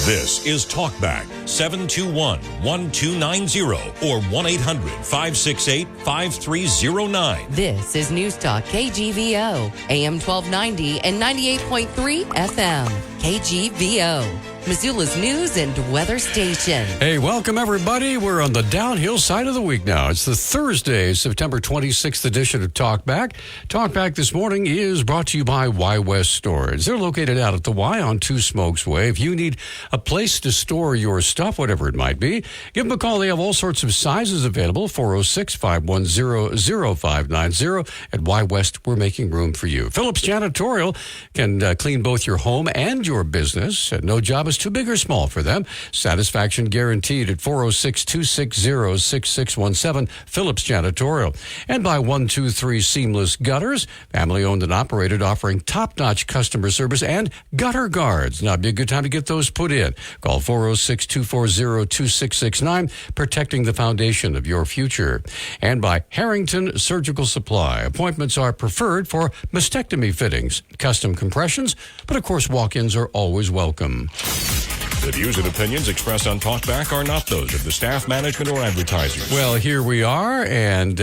This is Talkback 721-1290 or 1-800-568-5309. This is Newstalk KGVO, AM 1290 and 98.3 FM. KGVO, Missoula's news and weather station. Hey, welcome everybody. We're on the downhill side of the week now. It's the Thursday, September 26th edition of Talkback. Talkback this morning is brought to you by Y West Storage. They're located out at the Y on Two Smokes Way. If you need a place to store your stuff, whatever it might be, give them a call. They have all sorts of sizes available. 406-510-0590. At Y West, we're making room for you. Phillips Janitorial can clean both your home and your business. No job is too big or small for them. Satisfaction guaranteed at 406-260-6617. Phillips Janitorial. And by 123 Seamless Gutters, family owned and operated, offering top-notch customer service and gutter guards. Now, it'd be a good time to get those put in. Call 406-240-2669, protecting the foundation of your future. And by Harrington Surgical Supply. Appointments are preferred for mastectomy fittings, custom compressions, but of course, walk-ins are always welcome. The views and opinions expressed on Talkback are not those of the staff, management, or advertisers. Well, here we are, and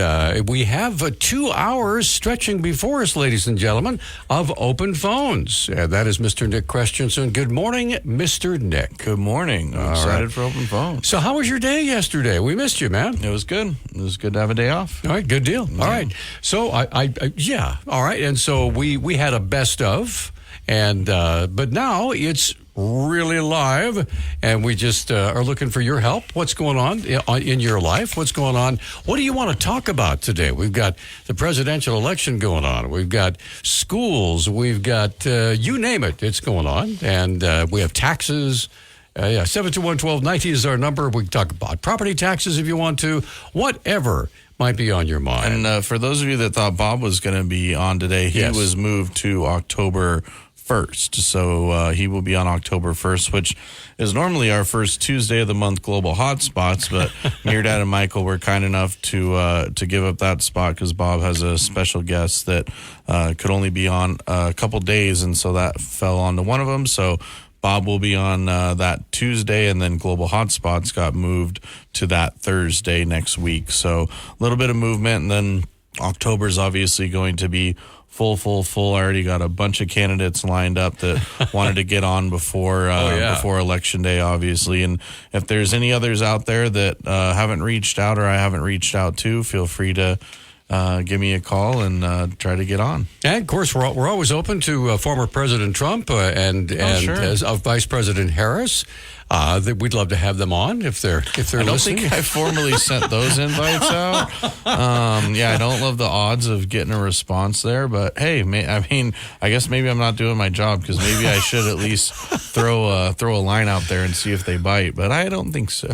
we have 2 hours stretching before us, ladies and gentlemen, of open phones. That is Mr. Nick Christensen. Good morning, Mr. Nick. Good morning. I'm excited for open phones. So how was your day yesterday? We missed you, man. It was good. It was good to have a day off. All right, good deal. Yeah. All right. So, all right. And so we had a best of, and but now it's really live, and we just are looking for your help. What's going on in your life? What's going on? What do you want to talk about today? We've got the presidential election going on. We've got schools. We've got, you name it, it's going on. And we have taxes. 721-1290 is our number. We can talk about property taxes if you want to. Whatever might be on your mind. And for those of you that thought Bob was going to be on today, he was moved to October 1st. So he will be on October 1st, which is normally our first Tuesday of the month global hotspots. But Mir, Dad, and Michael were kind enough to give up that spot because Bob has a special guest that could only be on a couple days. And so that fell onto one of them. So Bob will be on that Tuesday, and then Global Hotspots got moved to that Thursday next week. So a little bit of movement, and then October's obviously going to be full. I already got a bunch of candidates lined up that wanted to get on before Election Day, obviously. And if there's any others out there that haven't reached out or I haven't reached out to, feel free to give me a call and try to get on. And of course, we're always open to former President Trump and Vice President Harris. That we'd love to have them on if they're listening. I don't think I formally sent those invites out. I don't love the odds of getting a response there, but hey, I guess maybe I'm not doing my job because maybe I should at least throw a line out there and see if they bite. But I don't think so.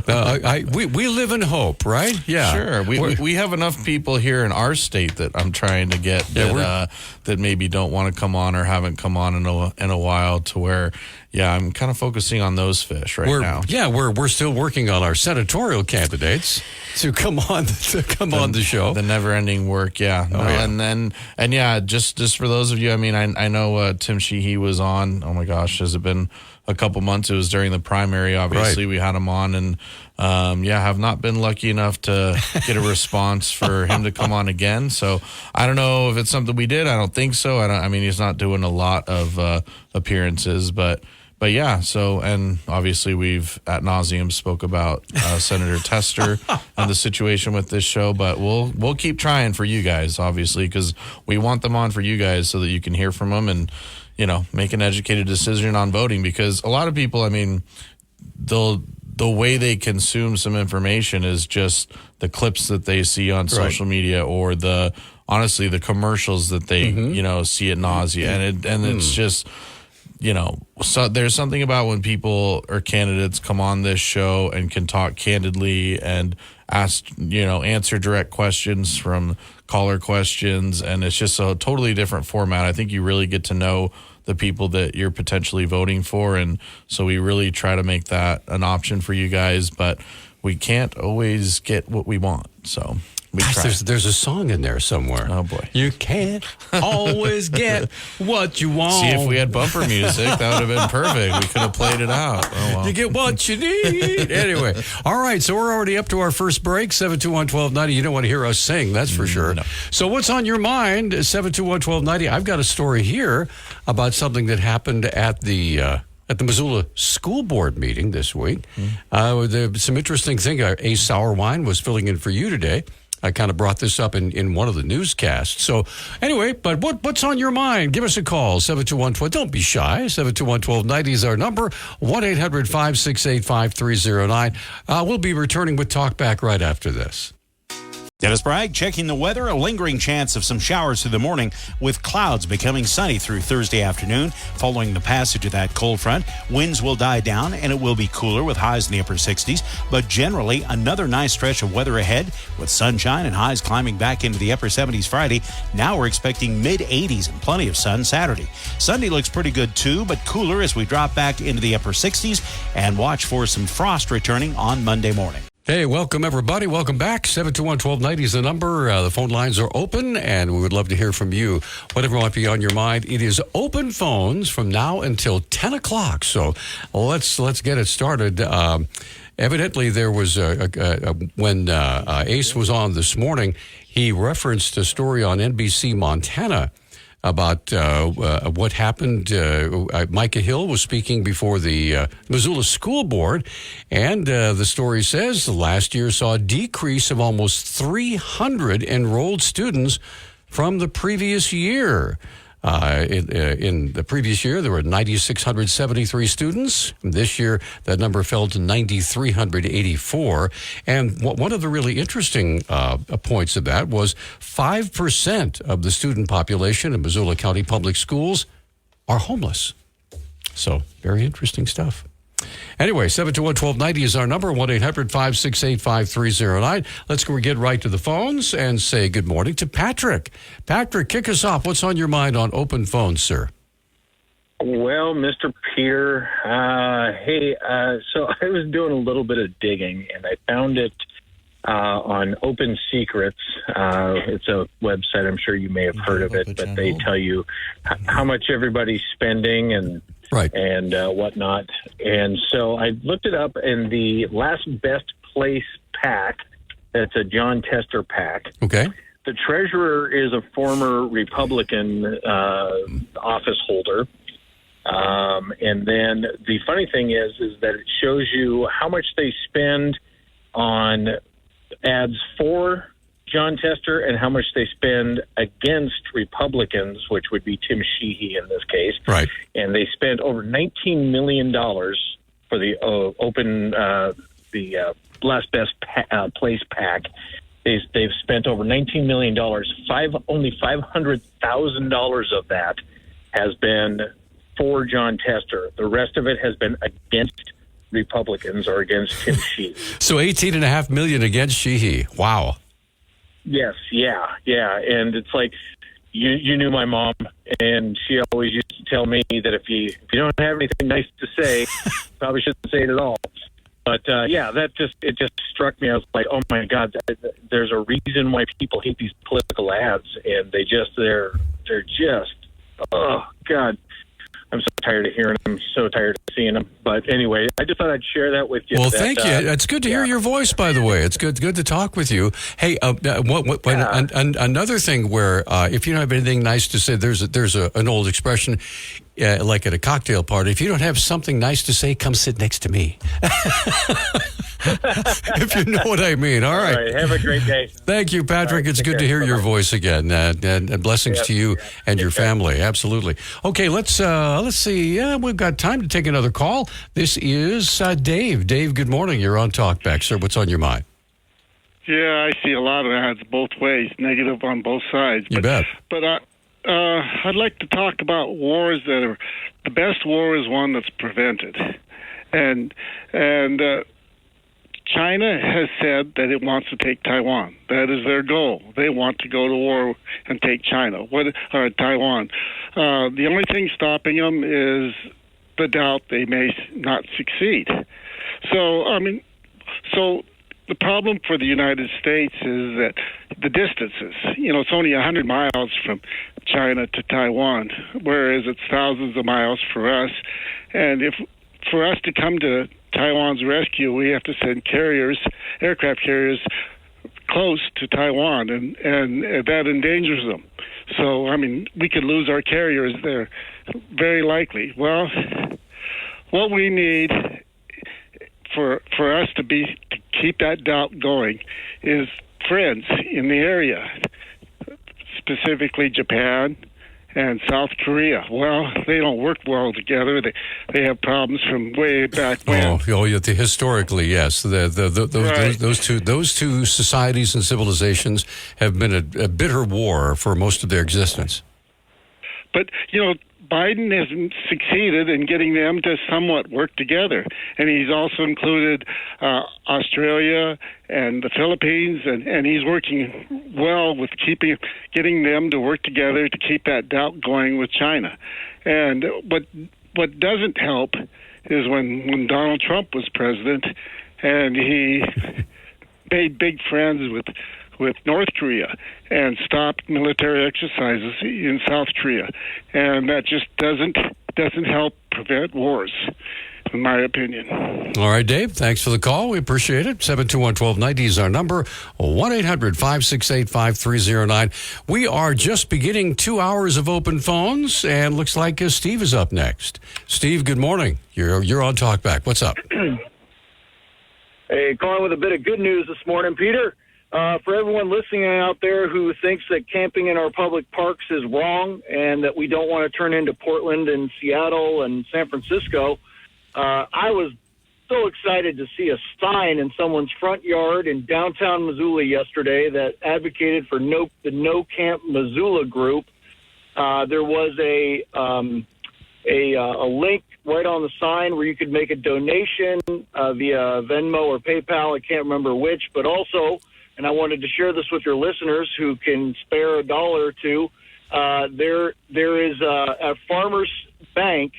We live in hope, right? Yeah, sure. We have enough people here in our state that I'm trying to get that maybe don't want to come on or haven't come on in a while to where. Yeah, I'm kind of focusing on those fish now. Yeah, we're still working on our senatorial candidates to come on on the show. The never-ending work, yeah. And just for those of you, I know Tim Sheehy was on. Oh my gosh, has it been a couple months? It was during the primary. Obviously, we had him on, and have not been lucky enough to get a response for him to come on again. So I don't know if it's something we did. I don't think so. He's not doing a lot of appearances, but yeah, so, and obviously we've ad nauseum spoke about Senator Tester and the situation with this show, but we'll keep trying for you guys, obviously, because we want them on for you guys so that you can hear from them and, make an educated decision on voting, because a lot of people, the way they consume some information is just the clips that they see on social media or the commercials that they, see ad nauseum. And it's just... so there's something about when people or candidates come on this show and can talk candidly and answer direct questions from caller questions. And it's just a totally different format. I think you really get to know the people that you're potentially voting for. And so we really try to make that an option for you guys, but we can't always get what we want. So Gosh, there's a song in there somewhere. Oh, boy. You can't always get what you want. See, if we had bumper music, that would have been perfect. We could have played it out. Oh, well. You get what you need. Anyway, all right, so we're already up to our first break, 721-1290. You don't want to hear us sing, that's for sure. No. So what's on your mind, 721-1290? I've got a story here about something that happened at the Missoula School Board meeting this week. There's some interesting thing. Ace Sourwine was filling in for you today. I kind of brought this up in one of the newscasts. So anyway, but what's on your mind? Give us a call, 721-12. Don't be shy. 721-1290 is our number, 1-800-568-5309. We'll be returning with Talk Back right after this. Dennis Bragg checking the weather. A lingering chance of some showers through the morning with clouds becoming sunny through Thursday afternoon. Following the passage of that cold front, winds will die down and it will be cooler with highs in the upper 60s. But generally, another nice stretch of weather ahead with sunshine and highs climbing back into the upper 70s Friday. Now we're expecting mid-80s and plenty of sun Saturday. Sunday looks pretty good too, but cooler as we drop back into the upper 60s and watch for some frost returning on Monday morning. Hey, welcome everybody. Welcome back. 721-1290 is the number. The phone lines are open, and we would love to hear from you. Whatever might be on your mind, it is open phones from now until 10 o'clock. So let's get it started. Evidently, there was when Ace was on this morning, he referenced a story on NBC Montana about what happened. Micah Hill was speaking before the Missoula School Board, and the story says last year saw a decrease of almost 300 enrolled students from the previous year. In the previous year, there were 9,673 students. This year, that number fell to 9,384. And one of the really interesting points of that was 5% of the student population in Missoula County Public Schools are homeless. So, very interesting stuff. Anyway, 721-1290 is our number, 1-800-568-5309. Let's get right to the phones and say good morning to Patrick. Patrick, kick us off. What's on your mind on open phones, sir? Well, Mr. Peter, so I was doing a little bit of digging, and I found it on Open Secrets. It's a website. I'm sure you may have heard of it, but they tell you how much everybody's spending and whatnot. And so I looked it up, and the last best place pack, that's a John Tester pack. Okay. The treasurer is a former Republican office holder. And then the funny thing is that it shows you how much they spend on ads for John Tester and how much they spend against Republicans, which would be Tim Sheehy in this case. Right. And they spent over $19 million for the last best place pack. They've spent over $19 million. Only $500,000 of that has been for John Tester. The rest of it has been against Republicans or against Tim Sheehy. So $18.5 million against Sheehy. Wow. Yes, yeah. And it's like, you knew my mom, and she always used to tell me that if you don't have anything nice to say, probably shouldn't say it at all. But it just struck me. I was like, oh my God, there's a reason why people hate these political ads, and they're just, oh God. I'm so tired of hearing them, so tired of seeing them. But anyway, I just thought I'd share that with you. Well, thank you. It's good to hear your voice, by the way. It's good to talk with you. Hey, another thing where if you don't have anything nice to say, there's an old expression, like at a cocktail party, if you don't have something nice to say, come sit next to me. If you know what I mean. All right. All right. Have a great day. Thank you, Patrick. It's good to hear your voice again. And blessings to you and your family. Absolutely. Okay, let's see. We've got time to take another call. This is Dave. Dave, good morning. You're on Talkback, sir. What's on your mind? Yeah, I see a lot of ads both ways, negative on both sides. You bet. But I'd like to talk about wars that are, the best war is one that's prevented. And China has said that it wants to take Taiwan. That is their goal. They want to go to war and take China or Taiwan. The only thing stopping them is the doubt they may not succeed. So the problem for the United States is that the distances. It's only 100 miles from China to Taiwan, whereas it's thousands of miles for us. And for us to come to Taiwan's rescue, we have to send aircraft carriers, close to Taiwan, and that endangers them. So, we could lose our carriers there, very likely. Well, what we need for us to keep that doubt going is friends in the area, specifically Japan and South Korea. Well, they don't work well together. They have problems from way back when. Historically, yes. Those two societies and civilizations have been a bitter war for most of their existence. But, Biden has succeeded in getting them to somewhat work together. And he's also included Australia and the Philippines, and he's working well with getting them to work together to keep that doubt going with China. And what doesn't help is when Donald Trump was president and he made big friends with North Korea and stopped military exercises in South Korea, and that just doesn't help prevent wars, in my opinion. All right, Dave, thanks for the call. We appreciate it. 721-1290 is our number. 1-800-568-5309. We are just beginning 2 hours of open phones, and looks like Steve is up next. Steve, good morning. You're on Talkback. What's up? Hey, calling with a bit of good news this morning, Peter. For everyone listening out there who thinks that camping in our public parks is wrong and that we don't want to turn into Portland and Seattle and San Francisco, I was so excited to see a sign in someone's front yard in downtown Missoula yesterday that advocated for the No Camp Missoula group. There was a link right on the sign where you could make a donation via Venmo or PayPal. I can't remember which, but also, and I wanted to share this with your listeners who can spare $1 or $2. There is at Farmers Bank.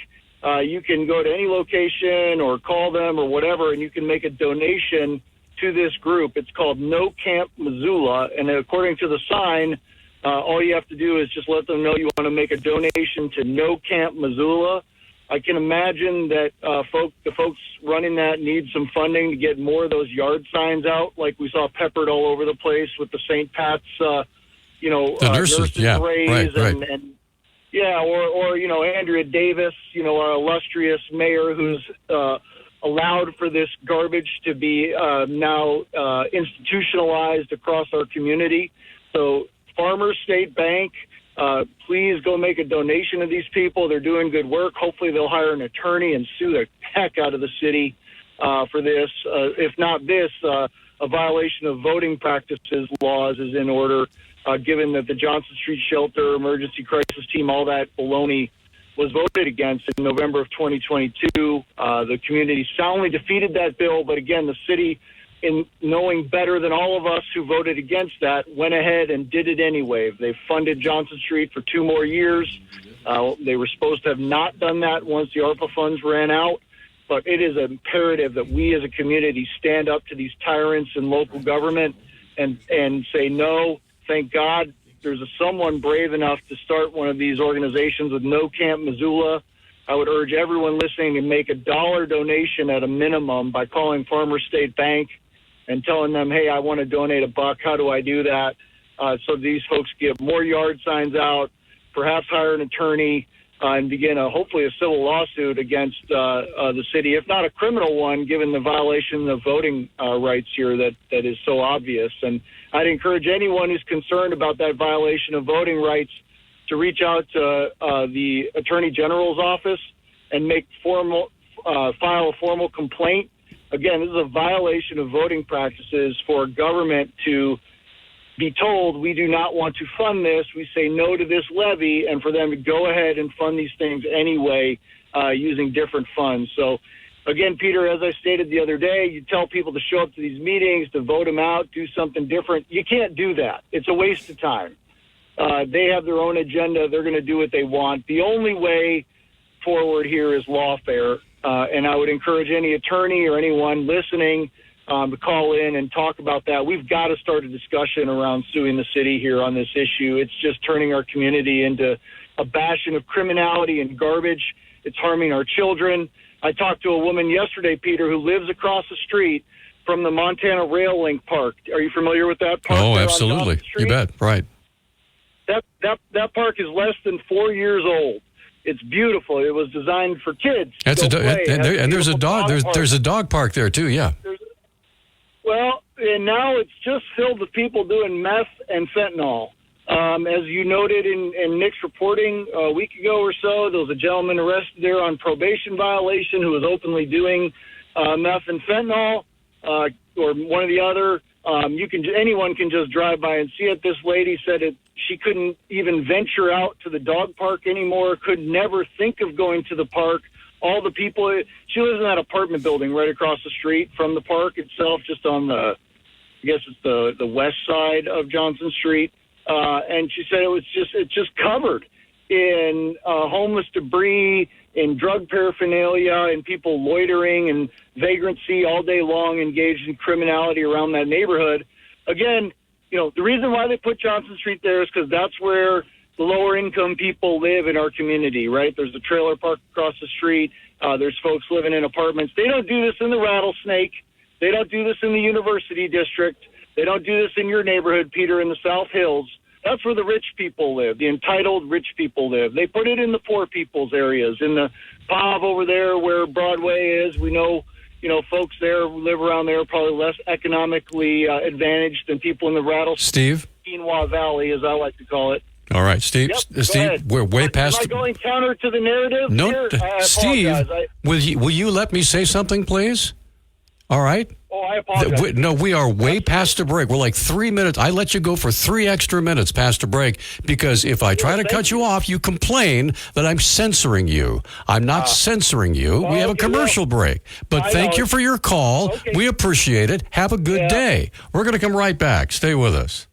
You can go to any location or call them or whatever, and you can make a donation to this group. It's called No Camp Missoula, and according to the sign, all you have to do is just let them know you want to make a donation to No Camp Missoula. I can imagine that the folks running that need some funding to get more of those yard signs out, like we saw peppered all over the place with the St. Pat's, the nurses parades, right. and or Andrea Davis, our illustrious mayor who's allowed for this garbage to be now institutionalized across our community. So Farmers State Bank, please go make a donation to these people. They're doing good work. Hopefully they'll hire an attorney and sue the heck out of the city for this. If not this, a violation of voting practices laws is in order, given that the Johnson Street Shelter, emergency crisis team, all that baloney was voted against in November of 2022. The community soundly defeated that bill, but again, the city, in knowing better than all of us who voted against that, went ahead and did it anyway. They funded Johnson Street for 2 more years. They were supposed to have not done that once the ARPA funds ran out. But it is imperative that we as a community stand up to these tyrants in local government and say no. Thank God there's someone brave enough to start one of these organizations with No Camp Missoula. I would urge everyone listening to make $1 donation at a minimum by calling Farmers State Bank and telling them, hey, I want to donate $1. How do I do that? So these folks get more yard signs out, perhaps hire an attorney, and begin hopefully a civil lawsuit against the city, if not a criminal one, given the violation of voting rights here that is so obvious. And I'd encourage anyone who's concerned about that violation of voting rights to reach out to the Attorney General's office and file a formal complaint. Again, this is a violation of voting practices for government to be told we do not want to fund this. We say no to this levy, and for them to go ahead and fund these things anyway using different funds. So, again, Peter, as I stated the other day, you tell people to show up to these meetings, to vote them out, do something different. You can't do that. It's a waste of time. They have their own agenda. They're going to do what they want. The only way forward here is lawfare. And I would encourage any attorney or anyone listening to call in and talk about that. We've got to start a discussion around suing the city here on this issue. It's just turning our community into a bastion of criminality and garbage. It's harming our children. I talked to a woman yesterday, Peter, who lives across the street from the Montana Rail Link Park. Are you familiar with that park? Oh, absolutely. You bet. Right. That park is less than 4 years old. It's beautiful. It was designed for kids. That's and there's a dog. There's a dog park there too. Yeah. Well, and now it's just filled with people doing meth and fentanyl. As you noted in Nick's reporting a week ago or so, there was a gentleman arrested there on probation violation who was openly doing meth and fentanyl, or one or the other. Anyone can just drive by and see it. This lady said she couldn't even venture out to the dog park anymore, could never think of going to the park. All the people, she lives in that apartment building right across the street from the park itself, just on I guess it's the west side of Johnson Street. And she said it's just covered in homeless debris, in drug paraphernalia, and people loitering and vagrancy all day long, engaged in criminality around that neighborhood. Again, the reason why they put Johnson Street there is because that's where the lower income people live in our community, right? There's a trailer park across the street. There's folks living in apartments. They don't do this in the Rattlesnake. They don't do this in the University District. They don't do this in your neighborhood, Peter, in the South Hills. That's where the rich people live, the entitled rich people live. They put it in the poor people's areas, in the POV over there where Broadway is. We know, folks there who live around there are probably less economically advantaged than people in the Rattlesnake, Quinoa Valley, as I like to call it. All right, Steve. Yep, Steve, we're way past. Am I going counter to the narrative? No, here? Steve. Will you let me say something, please? All right. Oh, I apologize. No, we are way past a break. We're like 3 minutes. I let you go for 3 extra minutes past a break because if I try to cut you off, you complain that I'm censoring you. I'm not censoring you. We have a commercial break. But thank you for your call. Okay. We appreciate it. Have a good day. We're going to come right back. Stay with us.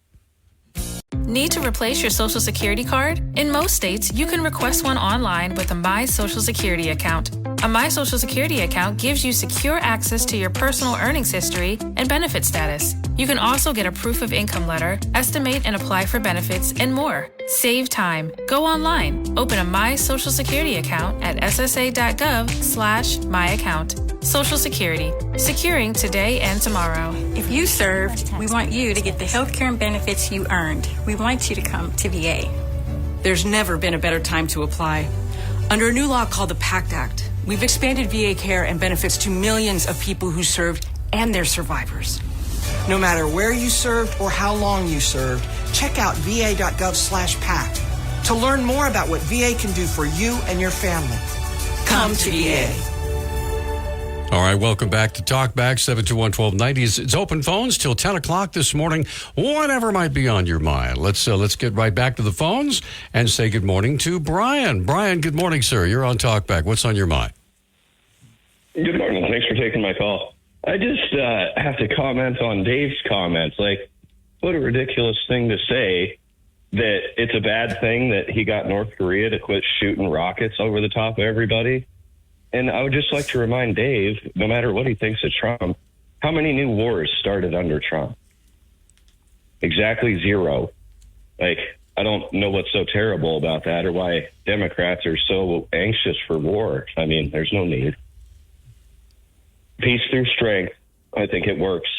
Need to replace your Social Security card? In most states, you can request one online with a My Social Security account. A My Social Security account gives you secure access to your personal earnings history and benefit status. You can also get a proof of income letter, estimate and apply for benefits, and more. Save time. Go online. Open a My Social Security account at ssa.gov/myaccount. Social Security. Securing today and tomorrow. If you served, we want you to get the health care and benefits you earned. We want you to come to VA. There's never been a better time to apply. Under a new law called the PACT Act, we've expanded VA care and benefits to millions of people who served and their survivors. No matter where you served or how long you served, check out va.gov/PACT to learn more about what VA can do for you and your family. Come to VA. All right, welcome back to Talkback 721-1290. It's open phones till 10 o'clock this morning. Whatever might be on your mind. Let's get right back to the phones and say good morning to Brian. Brian, good morning, sir. You're on Talkback. What's on your mind? Good morning. Thanks for taking my call. I just have to comment on Dave's comments. Like, what a ridiculous thing to say that it's a bad thing that he got North Korea to quit shooting rockets over the top of everybody. And I would just like to remind Dave, no matter what he thinks of Trump, how many new wars started under Trump? Exactly 0. Like, I don't know what's so terrible about that or why Democrats are so anxious for war. I mean, there's no need. Peace through strength. I think it works.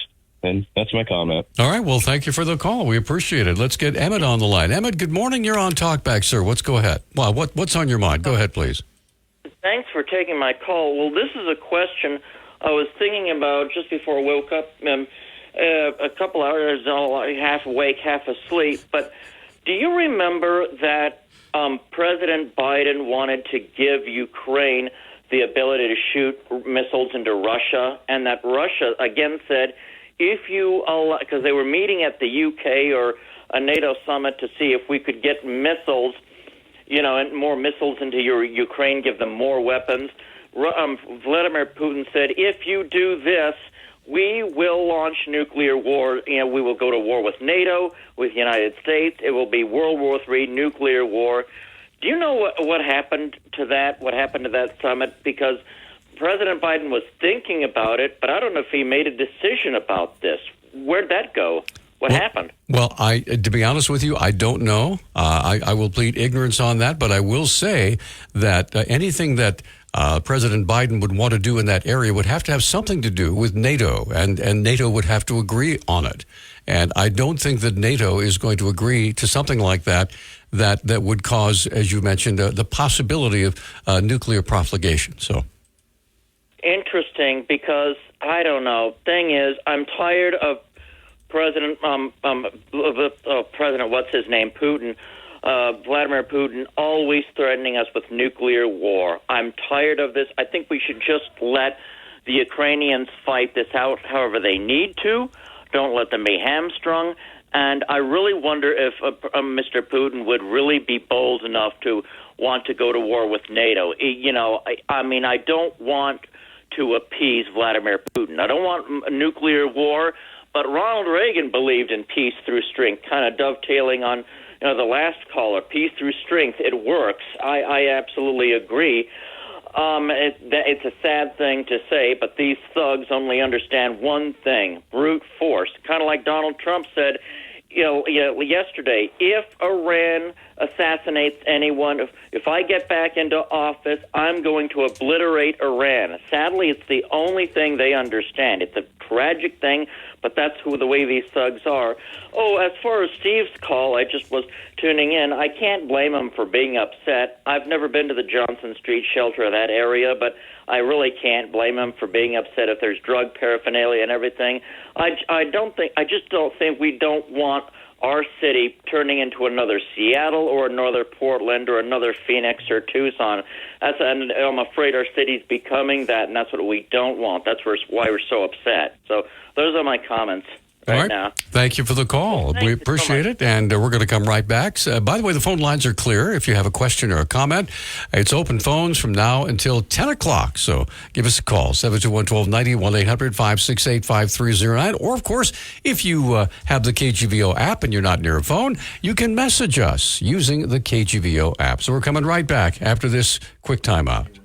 And that's my comment. All right. Well, thank you for the call. We appreciate it. Let's get Emmett on the line. Emmett, good morning. You're on Talkback, sir. Go ahead. Well, what's on your mind? Go ahead, please. Thanks for taking my call. Well, this is a question I was thinking about just before I woke up. A couple hours, half awake, half asleep. But do you remember that President Biden wanted to give Ukraine the ability to shoot missiles into Russia, and that Russia again said, if you allow, because they were meeting at the UK or a NATO summit to see if we could get missiles, and more missiles into Ukraine, give them more weapons. Vladimir Putin said, if you do this, we will launch nuclear war. We will go to war with NATO, with the United States. It will be World War III, nuclear war. Do you know what happened to that? What happened to that summit? Because President Biden was thinking about it, but I don't know if he made a decision about this. Where'd that go? What happened? Well, to be honest with you, I don't know. I will plead ignorance on that, but I will say that anything that President Biden would want to do in that area would have to have something to do with NATO, and NATO would have to agree on it. And I don't think that NATO is going to agree to something like that would cause, as you mentioned, the possibility of nuclear profligation. So interesting, because I don't know. Thing is, I'm tired of President, what's his name, Putin, Vladimir Putin, always threatening us with nuclear war. I'm tired of this. I think we should just let the Ukrainians fight this out however they need to. Don't let them be hamstrung. And I really wonder if Mr. Putin would really be bold enough to want to go to war with NATO. You know, I mean, I don't want to appease Vladimir Putin. I don't want a nuclear war. But Ronald Reagan believed in peace through strength, kind of dovetailing on the last caller. Peace through strength, it works. I absolutely agree. It's a sad thing to say, but these thugs only understand one thing: brute force. Kind of like Donald Trump said, yesterday, if Iran assassinates anyone, if I get back into office, I'm going to obliterate Iran. Sadly, it's the only thing they understand. It's a tragic thing, but that's the way these thugs are. Oh, as far as Steve's call, I just was tuning in. I can't blame him for being upset. I've never been to the Johnson Street shelter of that area, but I really can't blame him for being upset if there's drug paraphernalia and everything. I just don't think we don't want our city turning into another Seattle or another Portland or another Phoenix or Tucson. And I'm afraid our city's becoming that, and that's what we don't want. That's why we're so upset. So those are my comments. Right now. Thank you for the call. We appreciate it, and we're going to come right back. By the way, the phone lines are clear. If you have a question or a comment, it's open phones from now until 10 o'clock. So give us a call, 721-1290, 1-800-568-5309. Or, of course, if you have the KGVO app and you're not near a phone, you can message us using the KGVO app. So we're coming right back after this quick timeout.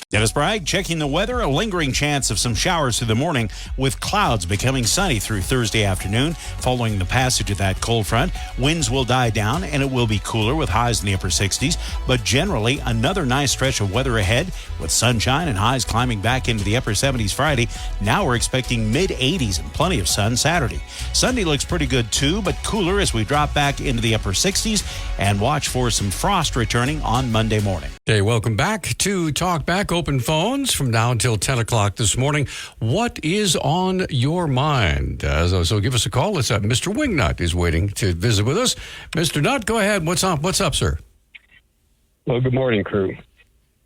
Dennis Bragg checking the weather. A lingering chance of some showers through the morning, with clouds becoming sunny through Thursday afternoon. Following the passage of that cold front, winds will die down and it will be cooler with highs in the upper 60s. But generally, another nice stretch of weather ahead with sunshine and highs climbing back into the upper 70s Friday. Now we're expecting mid-80s and plenty of sun Saturday. Sunday looks pretty good too, but cooler as we drop back into the upper 60s, and watch for some frost returning on Monday morning. Okay, welcome back to Talk Back. Open phones from now until 10 o'clock this morning. What is on your mind? So give us a call. Mr. Wingnut is waiting to visit with us. Mr. Nutt, go ahead. What's up, sir? Well, good morning, crew.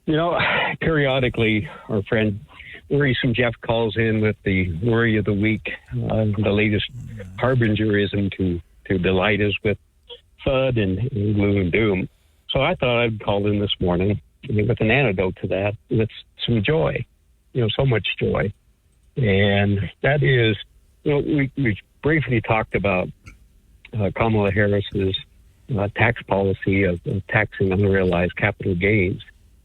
Periodically, our friend Worrisome Jeff calls in with the worry of the week, the latest harbingerism to delight us with FUD and gloom and doom. So I thought I'd call in this morning with an antidote to that, with some joy, so much joy. And that is, we briefly talked about Kamala Harris's tax policy of taxing unrealized capital gains.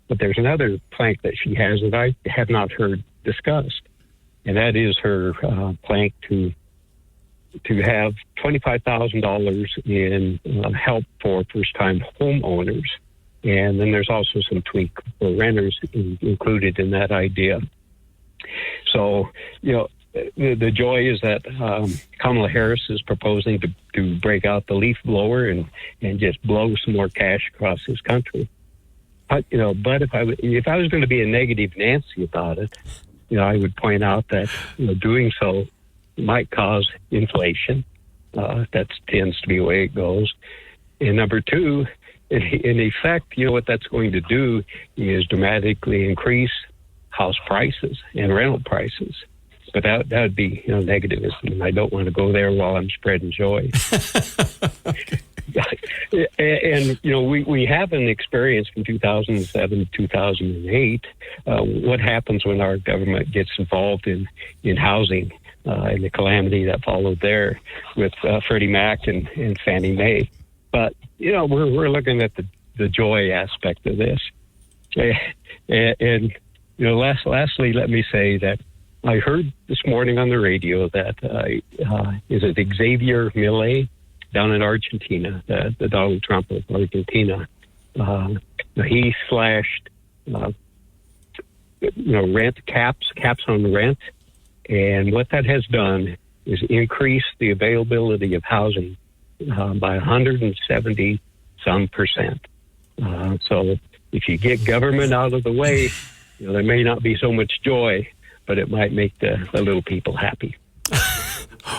But there's another plank that she has that I have not heard discussed, and that is her plank to have $25,000 in help for first-time homeowners. And then there's also some tweak for renters included in that idea. So, the joy is that Kamala Harris is proposing to break out the leaf blower and just blow some more cash across this country. But if I was going to be a negative Nancy about it, I would point out that doing so might cause inflation. That tends to be the way it goes. And number two, in effect, what that's going to do is dramatically increase house prices and rental prices. But that would be negativism, and I don't want to go there while I'm spreading joy. And we have an experience from 2007 to 2008. What happens when our government gets involved in housing and the calamity that followed there with Freddie Mac and Fannie Mae? But we're looking at the joy aspect of this, and Lastly, let me say that I heard this morning on the radio that is it Xavier Milei down in Argentina, the Donald Trump of Argentina. He slashed, rent caps on rent, and what that has done is increase the availability of housing by 170 some percent. So if you get government out of the way, there may not be so much joy, but it might make the little people happy.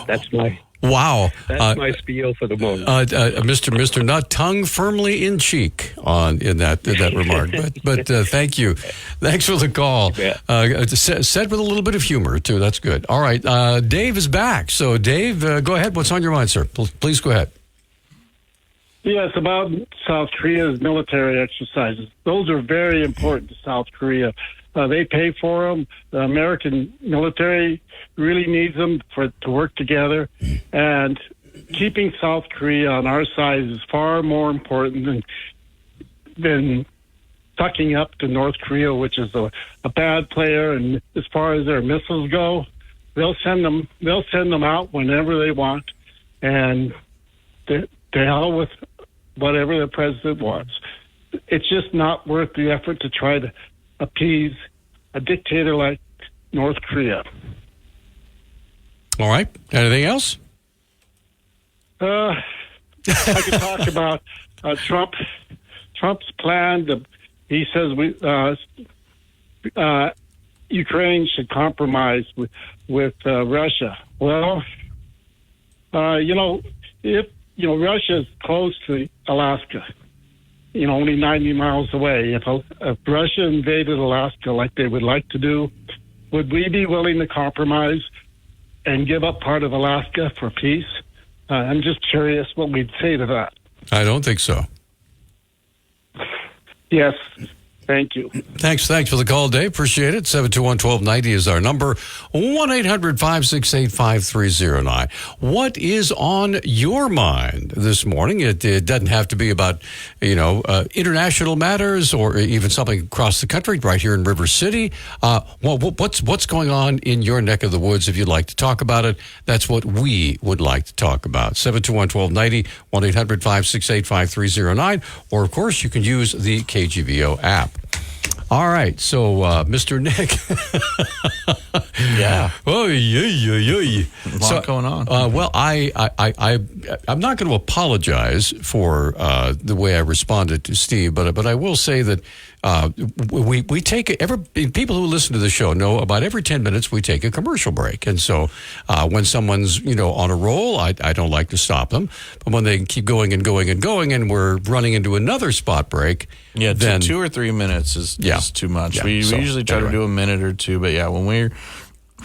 That's my my spiel for the moment. Mr. Not tongue firmly in cheek in that remark, but thank you. Thanks for the call. Said with a little bit of humor too. That's good. All right, Dave is back. So Dave, go ahead. What's on your mind, sir? Please go ahead. Yes, about South Korea's military exercises. Those are very important to South Korea. They pay for them. The American military really needs them to work together. And keeping South Korea on our side is far more important than tucking up to North Korea, which is a bad player. And as far as their missiles go, they'll send them out whenever they want. And to hell with whatever the president wants. It's just not worth the effort to try to appease a dictator like North Korea. All right. Anything else? I could talk about Trump's plan. He says Ukraine should compromise with Russia. Well, if Russia is close to Alaska, only 90 miles away. If Russia invaded Alaska like they would like to do, would we be willing to compromise and give up part of Alaska for peace? I'm just curious what we'd say to that. I don't think so. Yes. Thank you. Thanks for the call, Dave. Appreciate it. 721-1290 is our number. 1-800-568-5309. What is on your mind this morning? It doesn't have to be about, international matters or even something across the country, right here in River City. What's going on in your neck of the woods? If you'd like to talk about it, that's what we would like to talk about. 721-1290, 1-800-568-5309. Or, of course, you can use the KGVO app. All right, so Mr. Nick. Yeah. Oh, yeah. A lot going on. Well, I'm not going to apologize for the way I responded to Steve, but I will say that we take people who listen to the show know about every 10 minutes we take a commercial break, and so when someone's on a roll, I don't like to stop them, but when they keep going and going and going, and we're running into another spot break, then 2 or 3 minutes is too much. We usually try to do a minute or two, but when we're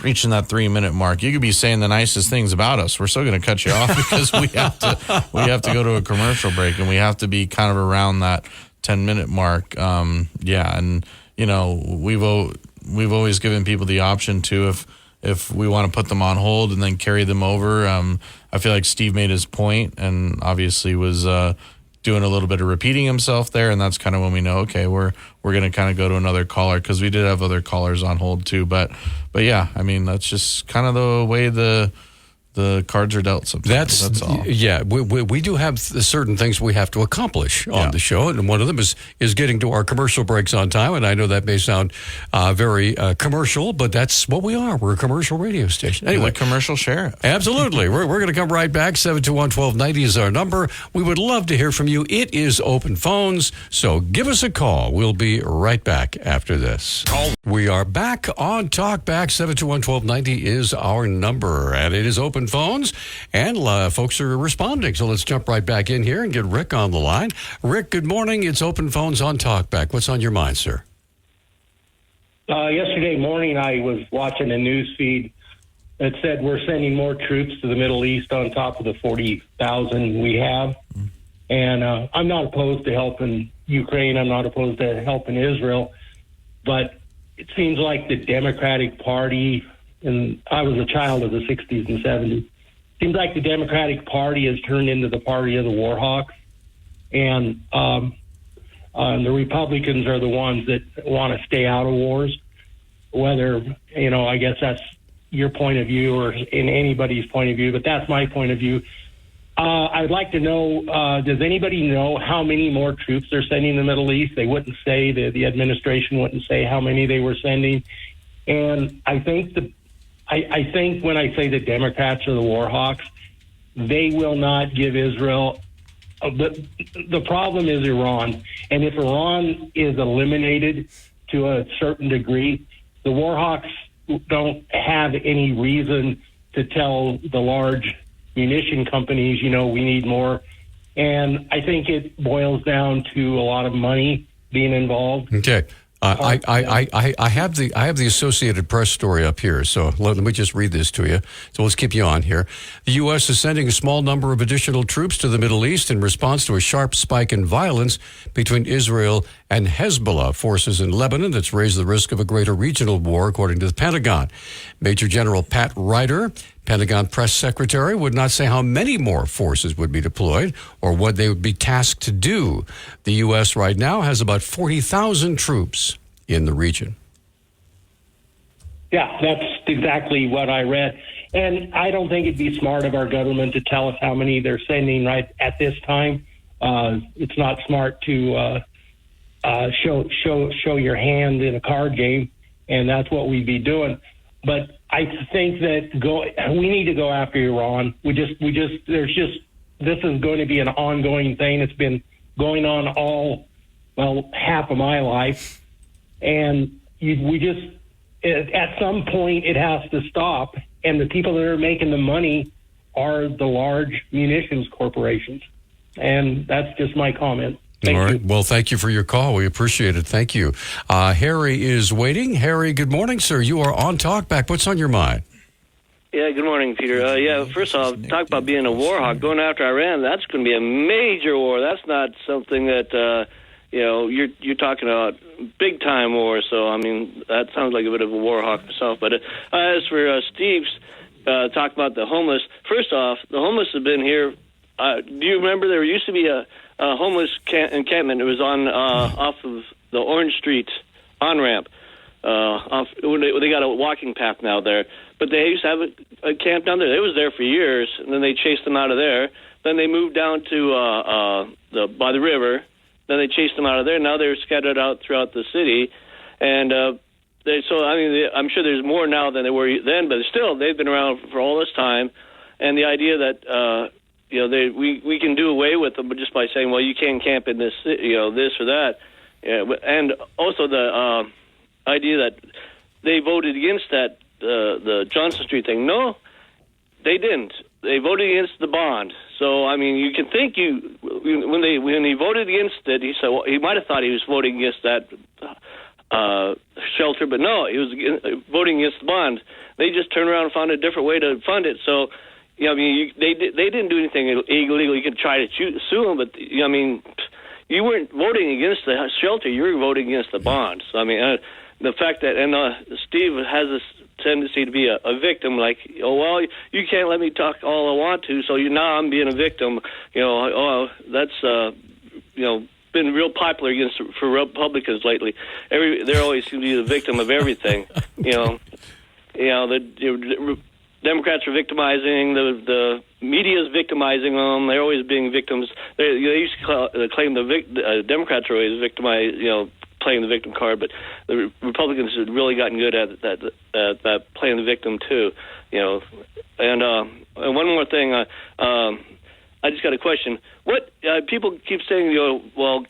reaching that 3-minute mark, you could be saying the nicest things about us. We're still going to cut you off because we have to go to a commercial break, and we have to be kind of around that 10-minute mark. And we've always given people the option to, if we want to put them on hold and then carry them over. I feel like Steve made his point and obviously was doing a little bit of repeating himself there, and that's kind of when we know, okay, we're going to kind of go to another caller, because we did have other callers on hold too. But yeah, I mean, that's just kind of the way the cards are dealt sometimes. That's all. Yeah, we do have certain things we have to accomplish on the show, and one of them is getting to our commercial breaks on time. And I know that may sound very commercial, but that's what we are. We're a commercial radio station. Anyway, commercial sheriff. Absolutely. We're going to come right back. 721-1290 is our number. We would love to hear from you. It is open phones, so give us a call. We'll be right back after this. We are back on Talkback. 721-1290 is our number, and it is open phones, and folks are responding. So let's jump right back in here and get Rick on the line. Rick, good morning. It's open phones on Talkback. What's on your mind, sir? Yesterday morning, I was watching a news feed that said we're sending more troops to the Middle East on top of the 40,000 we have. And I'm not opposed to helping Ukraine. I'm not opposed to helping Israel. But it seems like the Democratic Party, and I was a child of the 60s and 70s, seems like the Democratic Party has turned into the party of the war hawks. And the Republicans are the ones that want to stay out of wars. whether, I guess that's your point of view or in anybody's point of view, but that's my point of view. I'd like to know, does anybody know how many more troops they're sending in the Middle East? They wouldn't say, the administration wouldn't say how many they were sending. And I think I think when I say the Democrats are the war hawks, they will not give Israel. The problem is Iran. And if Iran is eliminated to a certain degree, the war hawks don't have any reason to tell the large munition companies, we need more. And I think it boils down to a lot of money being involved. Okay. I have the Associated Press story up here, so let me just read this to you. So let's keep you on here. The U.S. is sending a small number of additional troops to the Middle East in response to a sharp spike in violence between Israel and Hezbollah forces in Lebanon that's raised the risk of a greater regional war, according to the Pentagon. Major General Pat Ryder, Pentagon press secretary, would not say how many more forces would be deployed or what they would be tasked to do. The U.S. right now has about 40,000 troops in the region. Yeah, that's exactly what I read. And I don't think it'd be smart of our government to tell us how many they're sending right at this time. It's not smart to show your hand in a card game, and that's what we'd be doing. But I think that we need to go after Iran. This is going to be an ongoing thing. It's been going on half of my life. And at some point it has to stop. And the people that are making the money are the large munitions corporations. And that's just my comment. Thank All right. you. Well, thank you for your call. We appreciate it. Thank you. Harry is waiting. Harry, good morning, sir. You are on Talkback. What's on your mind? Yeah, good morning, Peter. First off, talk about being a war hawk. Going after Iran, that's going to be a major war. That's not something that, you're talking about big-time war. So, I mean, that sounds like a bit of a war hawk myself. But as for Steve's talk about the homeless, first off, the homeless have been here. Do you remember there used to be a homeless encampment? It was on off of the Orange Street on-ramp. They got a walking path now there. But they used to have a camp down there. They was there for years, and then they chased them out of there. Then they moved down to by the river. Then they chased them out of there. Now they're scattered out throughout the city. And I'm sure there's more now than there were then, but still, they've been around for all this time. And the idea that we can do away with them just by saying, well, you can't camp in this, this or that. Yeah, and also the idea that they voted against that, the Johnson Street thing. No, they didn't. They voted against the bond. So, I mean, you can think when he voted against it, he said, well, he might have thought he was voting against that shelter, but no, he was voting against the bond. They just turned around and found a different way to fund it. So, they didn't do anything illegal. You could try to sue them, but you weren't voting against the shelter. You were voting against the bonds. So, the fact that Steve has this tendency to be a victim, like, oh, well, you can't let me talk all I want to, so now I'm being a victim. That's been real popular for Republicans lately. They're always going to be the victim of everything. The Democrats are victimizing, the media is victimizing them. They're always being victims. They used to claim the Democrats are always victimized, playing the victim card, but the Republicans have really gotten good at that playing the victim too. And one more thing, I just got a question. What people keep saying, well,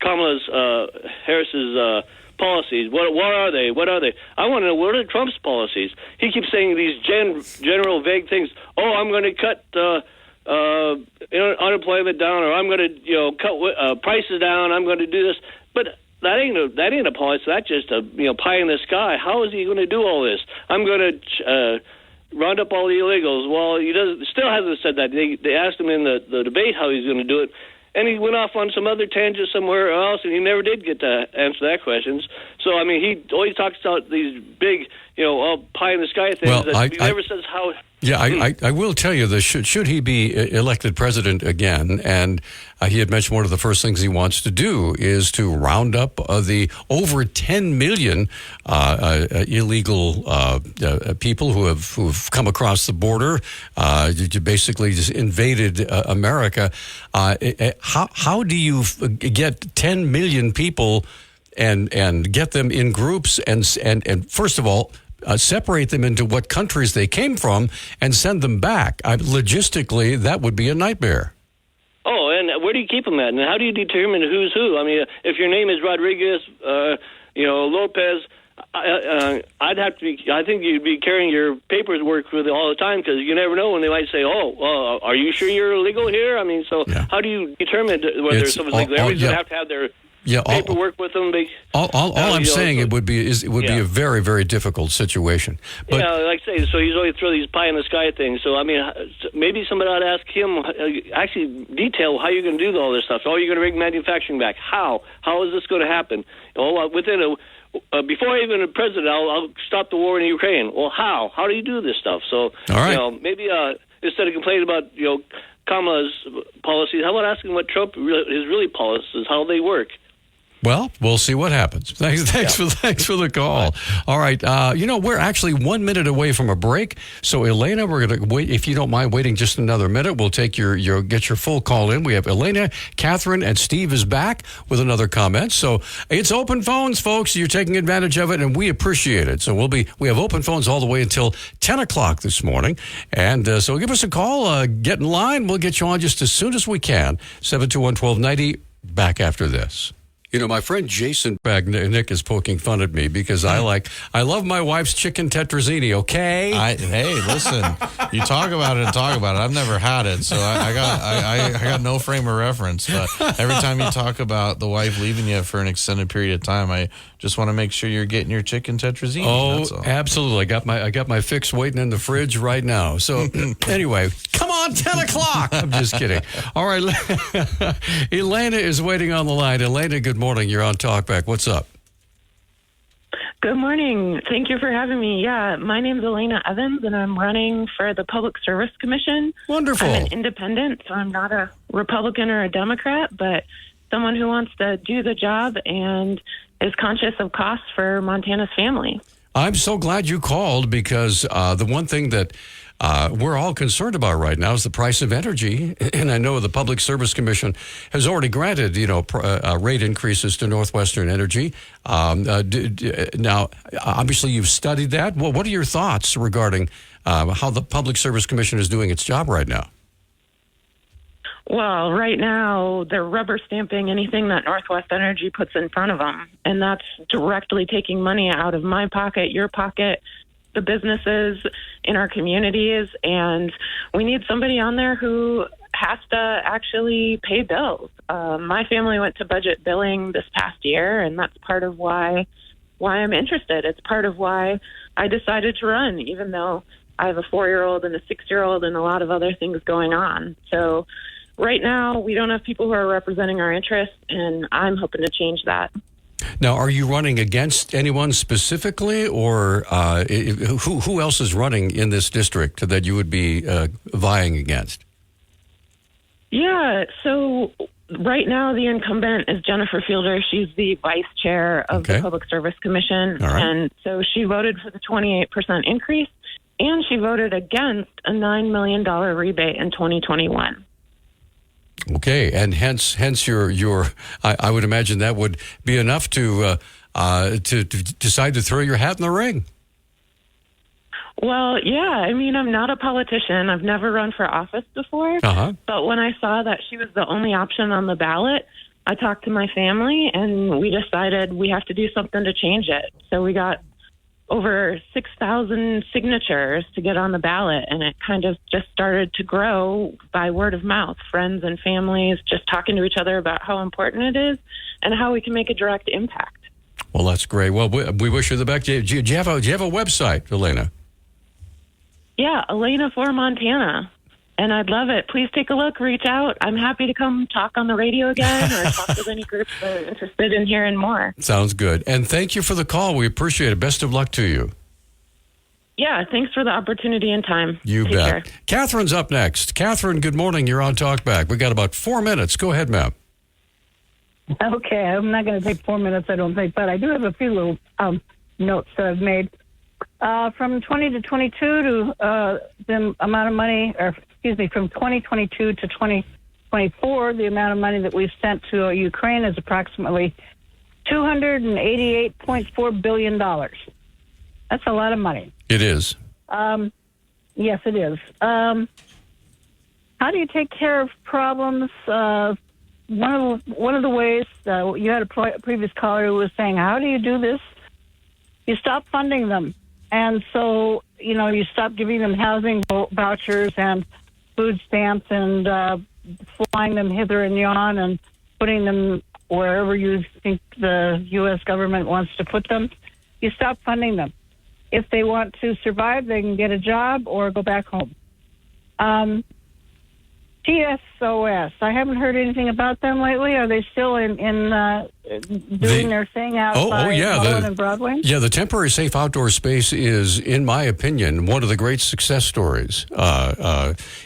Kamala Harris's policies. What are they? What are they? I want to know, what are Trump's policies? He keeps saying these general vague things. Oh, I'm going to cut unemployment down, or I'm going to cut prices down. I'm going to do this. But that ain't a policy. That's just a pie in the sky. How is he going to do all this? I'm going to round up all the illegals. Well, he still hasn't said that. They asked him in the debate how he's going to do it. And he went off on some other tangent somewhere else, and he never did get to answer that questions. So, he always talks about these big, pie in the sky things. Well, That he never says how. Yeah, I will tell you this. Should he be elected president again, and he had mentioned one of the first things he wants to do is to round up the over 10 million illegal people who've come across the border, basically just invaded America. How do you get 10 million people and get them in groups and first of all, separate them into what countries they came from and send them back? Logistically, that would be a nightmare. Oh, and where do you keep them at? And how do you determine who's who? I mean, if your name is Rodriguez, Lopez, I'd have to be. I think you'd be carrying your paperwork with you all the time because you never know when they might say, "Oh, are you sure you're illegal here?" I mean, so how do you determine whether someone's legal? Everybody's going to have their paperwork with them. All I'm saying it would be a very, very difficult situation. But, like I say, so he's always throw these pie in the sky things. So I mean, maybe somebody ought to ask him actually detail how you're going to do all this stuff. Oh, you're going to bring manufacturing back. How is this going to happen? Within before even a president, I'll stop the war in Ukraine. Well, how? How do you do this stuff? So maybe instead of complaining about Kamala's policies, how about asking what Trump his really policies, how they work? Well, we'll see what happens. Thanks for the call. All right. We're actually 1 minute away from a break. So, Elena, we're going to wait. If you don't mind waiting just another minute, we'll take get your full call in. We have Elena, Catherine, and Steve is back with another comment. So it's open phones, folks. You're taking advantage of it, and we appreciate it. So we have open phones all the way until 10 o'clock this morning. And so give us a call. Get in line. We'll get you on just as soon as we can. 721-1290. Back after this. My friend Jason Nick is poking fun at me because I love my wife's chicken tetrazzini, okay? Hey, listen, you talk about it. I've never had it, so I got no frame of reference. But every time you talk about the wife leaving you for an extended period of time, I just want to make sure you're getting your chicken tetrazzini. Oh, absolutely. I got my fix waiting in the fridge right now. So anyway, come on, 10 o'clock. I'm just kidding. All right, Elena is waiting on the line. Elena, good morning. You're on Talkback. What's up? Good morning. Thank you for having me. Yeah, my name's Elena Evans, and I'm running for the Public Service Commission. Wonderful. I'm an independent, so I'm not a Republican or a Democrat, but someone who wants to do the job and is conscious of costs for Montana's family. I'm so glad you called because the one thing that we're all concerned about right now is the price of energy. And I know the Public Service Commission has already granted, rate increases to Northwestern Energy. Now, obviously, you've studied that. Well, what are your thoughts regarding how the Public Service Commission is doing its job right now? Well, right now, they're rubber stamping anything that Northwest Energy puts in front of them. And that's directly taking money out of my pocket, your pocket, the businesses in our communities. And we need somebody on there who has to actually pay bills. My family went to budget billing this past year, and that's part of why I'm interested. It's part of why I decided to run, even though I have a 4-year-old and a 6-year-old and a lot of other things going on. So right now, we don't have people who are representing our interests, and I'm hoping to change that. Now, are you running against anyone specifically, or who else is running in this district that you would be vying against? Yeah, so right now the incumbent is Jennifer Fielder. She's the vice chair of the Public Service Commission, and so she voted for the 28% increase, and she voted against a $9 million rebate in 2021. Okay, and hence your I would imagine that would be enough to decide to throw your hat in the ring. Well, yeah. I mean, I'm not a politician. I've never run for office before. But when I saw that she was the only option on the ballot, I talked to my family, and we decided we have to do something to change it. So we got over 6,000 signatures to get on the ballot, and it kind of just started to grow by word of mouth, friends and families just talking to each other about how important it is and how we can make a direct impact. Well, that's great. Well, we wish you the best. Do you have a website, Elena? Yeah, Elena for Montana. And I'd love it. Please take a look, reach out. I'm happy to come talk on the radio again or talk with any groups that are interested in hearing more. Sounds good. And thank you for the call. We appreciate it. Best of luck to you. Yeah, thanks for the opportunity and time. You Take bet. care. Catherine's up next. Catherine, good morning. You're on Talkback. We got about 4 minutes. Go ahead, ma'am. Okay, I'm not going to take 4 minutes, I don't think, but I do have a few little notes that I've made. From 20 to 22 to the amount of money, from 2022 to 2024, the amount of money that we've sent to Ukraine is approximately $288.4 billion. That's a lot of money. It is. Yes, it is. How do you take care of problems? One of the ways, you had a previous caller who was saying, how do you do this? You stop funding them. And so, you stop giving them housing vouchers and food stamps and flying them hither and yon and putting them wherever you think the U.S. government wants to put them. You stop funding them. If they want to survive, they can get a job or go back home. TSOS, I haven't heard anything about them lately. Are they still in doing their thing outside Mullen and Broadway? Yeah, the temporary safe outdoor space is, in my opinion, one of the great success stories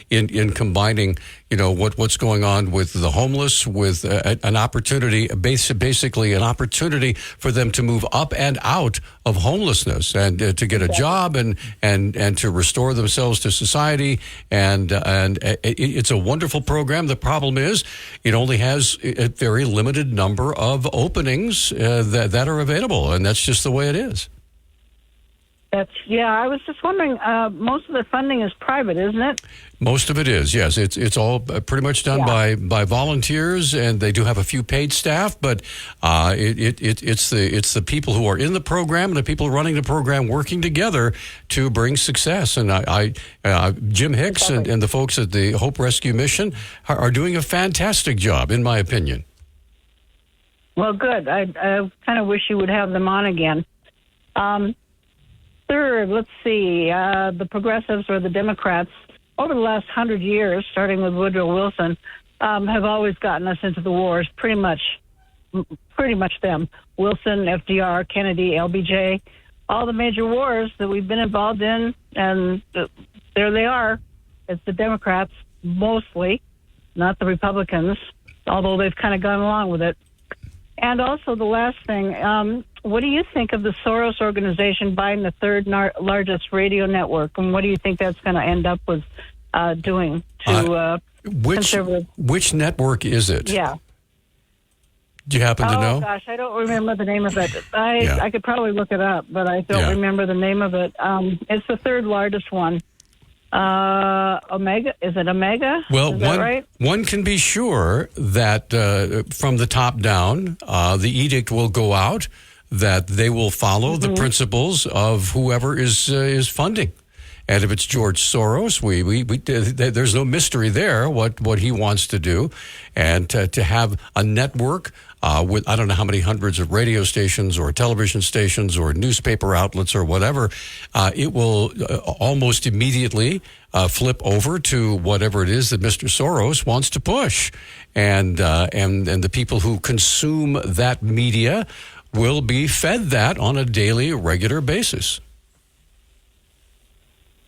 in combining, what's going on with the homeless, with an opportunity, basically an opportunity for them to move up and out of homelessness and to get a job and to restore themselves to society. And it's a wonderful program. The problem is it only has a very limited number of openings that are available, and that's just the way it is. I was just wondering, most of the funding is private, isn't it? Most of it is, yes. It's all pretty much done by volunteers, and they do have a few paid staff, but it's the people who are in the program and the people running the program working together to bring success. And Jim Hicks and the folks at the Hope Rescue Mission are doing a fantastic job, in my opinion. Well, good. I kind of wish you would have them on again. Third, let's see, the progressives or the Democrats over the last 100 years, starting with Woodrow Wilson, have always gotten us into the wars, pretty much them. Wilson, FDR, Kennedy, LBJ, all the major wars that we've been involved in, and there they are. It's the Democrats, mostly, not the Republicans, although they've kind of gone along with it. And also the last thing, what do you think of the Soros organization buying the third largest radio network? And what do you think that's going to end up with doing to conservative? Which network is it? Yeah. Do you happen to know? Oh, gosh, I don't remember the name of it. I could probably look it up, but I don't remember the name of it. It's the third largest one. Omega? Is it Omega? Well, is that right? One can be sure that from the top down, the edict will go out that they will follow the principles of whoever is funding. And if it's George Soros, there's no mystery there what he wants to do, and to have a network with I don't know how many hundreds of radio stations or television stations or newspaper outlets or whatever, it will almost immediately flip over to whatever it is that Mr. Soros wants to push, and the people who consume that media will be fed that on a daily, regular basis.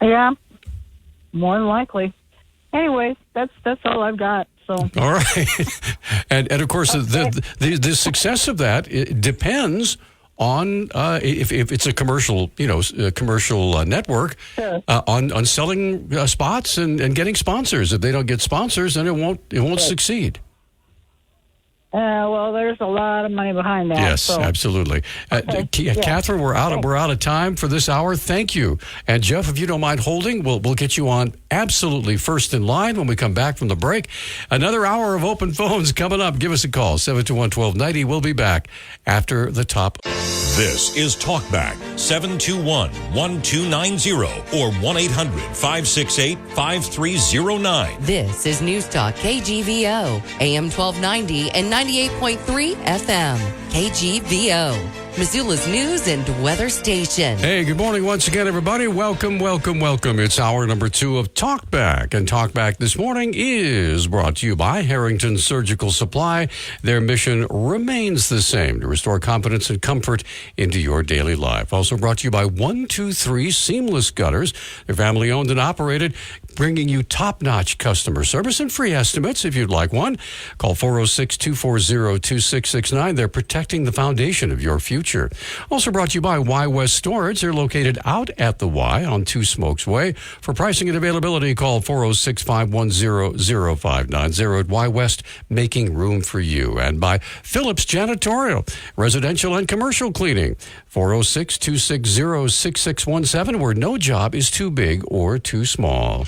Yeah, more than likely. Anyway, that's all I've got. So all right, and of course the success of that depends on if it's a commercial network, sure. on selling spots and getting sponsors. If they don't get sponsors, then it won't succeed. Well, there's a lot of money behind that. Yes, so. Absolutely. Catherine, we're out of time for this hour. Thank you. And Jeff, if you don't mind holding, we'll get you on absolutely first in line when we come back from the break. Another hour of open phones coming up. Give us a call, 721-1290. We'll be back after the top. This is Talkback, 721-1290 or 1-800-568-5309. This is Newstalk KGVO, AM 1290 and 98.3 FM. KGVO. Missoula's news and weather station. Hey, good morning once again, everybody. Welcome. It's hour number 2 of Talkback. And Talkback this morning is brought to you by Harrington Surgical Supply. Their mission remains the same, to restore confidence and comfort into your daily life. Also brought to you by 123 Seamless Gutters. They're family owned and operated, bringing you top-notch customer service and free estimates if you'd like one. Call 406-240-2669. They're protecting the foundation of your future. Also brought to you by Y West Storage. They're located out at the Y on Two Smokes Way. For pricing and availability, call 406-510-0590 at Y West, making room for you. And by Phillips Janitorial, residential and commercial cleaning. 406-260-6617, where no job is too big or too small.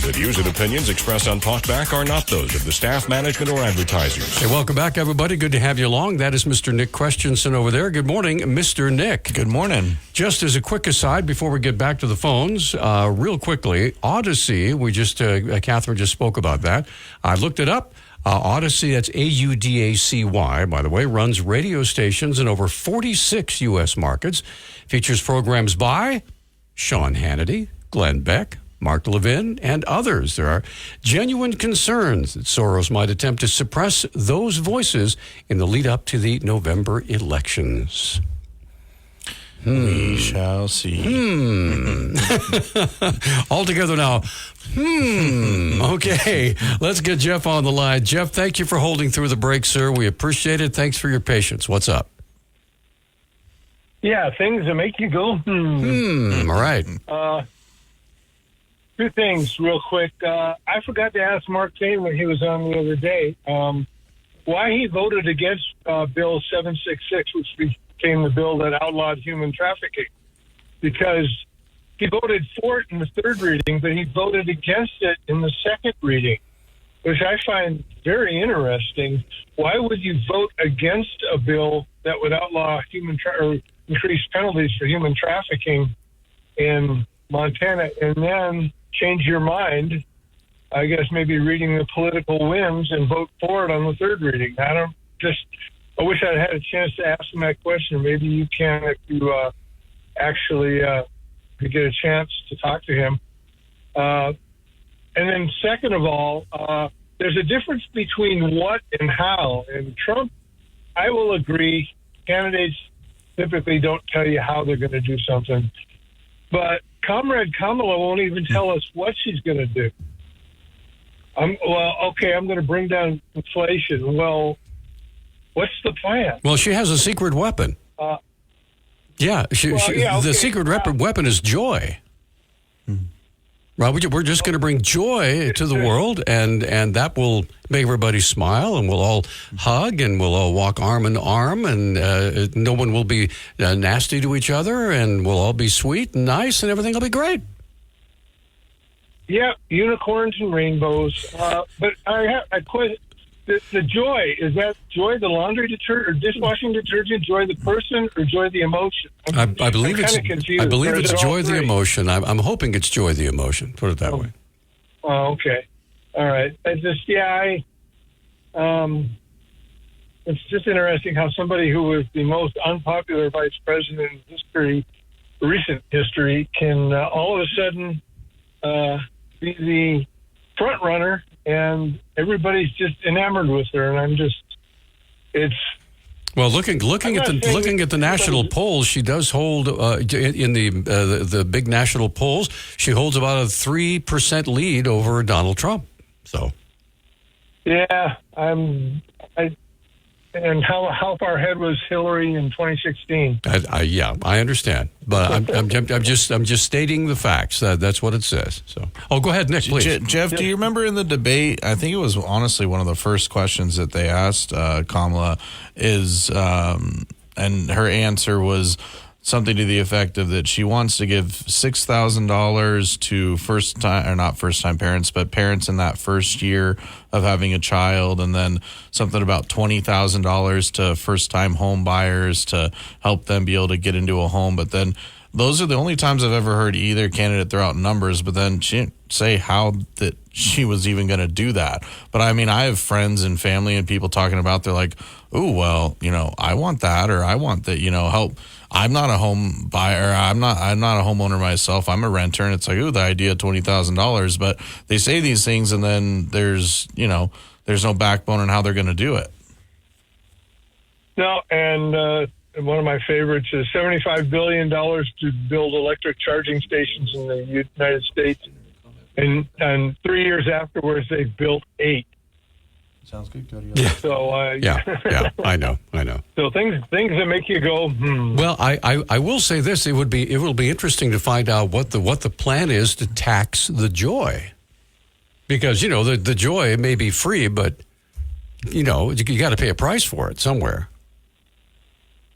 The views and opinions expressed on Talkback are not those of the staff, management, or advertisers. Hey, welcome back, everybody. Good to have you along. That is Mr. Nick Christensen over there. Good morning, Mr. Nick. Good morning. Just as a quick aside before we get back to the phones, real quickly, Odyssey, Catherine just spoke about that. I looked it up. Odyssey, that's AUDACY, by the way, runs radio stations in over 46 U.S. markets. Features programs by Sean Hannity, Glenn Beck, Mark Levin, and others. There are genuine concerns that Soros might attempt to suppress those voices in the lead up to the November elections. We shall see. All together now. Okay, let's get Jeff on the line. Jeff, thank you for holding through the break, sir. We appreciate it. Thanks for your patience. What's up? Yeah, things that make you go, All right. Two things real quick. I forgot to ask Mark Kane when he was on the other day why he voted against Bill 766, which became the bill that outlawed human trafficking. Because he voted for it in the third reading, but he voted against it in the second reading, which I find very interesting. Why would you vote against a bill that would outlaw or increase penalties for human trafficking in Montana and then change your mind, I guess maybe reading the political winds, and vote for it on the third reading? I wish I'd had a chance to ask him that question. Maybe you can if you actually could get a chance to talk to him. And then second of all, there's a difference between what and how. And Trump, I will agree, candidates typically don't tell you how they're going to do something. But Comrade Kamala won't even tell us what she's going to do. I'm going to bring down inflation. Well, what's the plan? Well, she has a secret weapon. The secret weapon is joy. Right, we're just going to bring joy to the world, and that will make everybody smile, and we'll all hug, and we'll all walk arm in arm, and no one will be nasty to each other, and we'll all be sweet and nice, and everything will be great. Yeah, unicorns and rainbows. But I question. The joy, is that joy the laundry detergent or dishwashing detergent, joy the person, or joy the emotion? I believe it's joy the emotion. I'm hoping it's joy the emotion. Put it that way. Oh, okay. All right. It's just interesting how somebody who was the most unpopular vice president in history, recent history, can all of a sudden be the front runner, and everybody's just enamored with her. And looking at the national polls, she does hold in the big national polls. She holds about a 3% lead over Donald Trump. So, yeah, and how far ahead was Hillary in 2016? I understand, but I'm just stating the facts. That's what it says. So, go ahead, Nick, please. Jeff, do you remember in the debate? I think it was honestly one of the first questions that they asked Kamala and her answer was something to the effect of that she wants to give $6,000 to not first time parents, but parents in that first year of having a child, and then something about $20,000 to first time home buyers to help them be able to get into a home. But then those are the only times I've ever heard either candidate throw out numbers, but then she didn't say how that she was even going to do that. But I mean, I have friends and family and people talking about, they're like, oh, well, I want that, or I want that, help. I'm not a home buyer. I'm not a homeowner myself. I'm a renter. And it's like, oh, the idea of $20,000. But they say these things and then there's no backbone in how they're going to do it. No, and one of my favorites is $75 billion to build electric charging stations in the United States. And 3 years afterwards, they built 8. Sounds good, Cody. Yeah. So, yeah, I know. So things that make you go, Well, I will say this: it will be interesting to find out what the plan is to tax the joy, because the joy may be free, but you got to pay a price for it somewhere.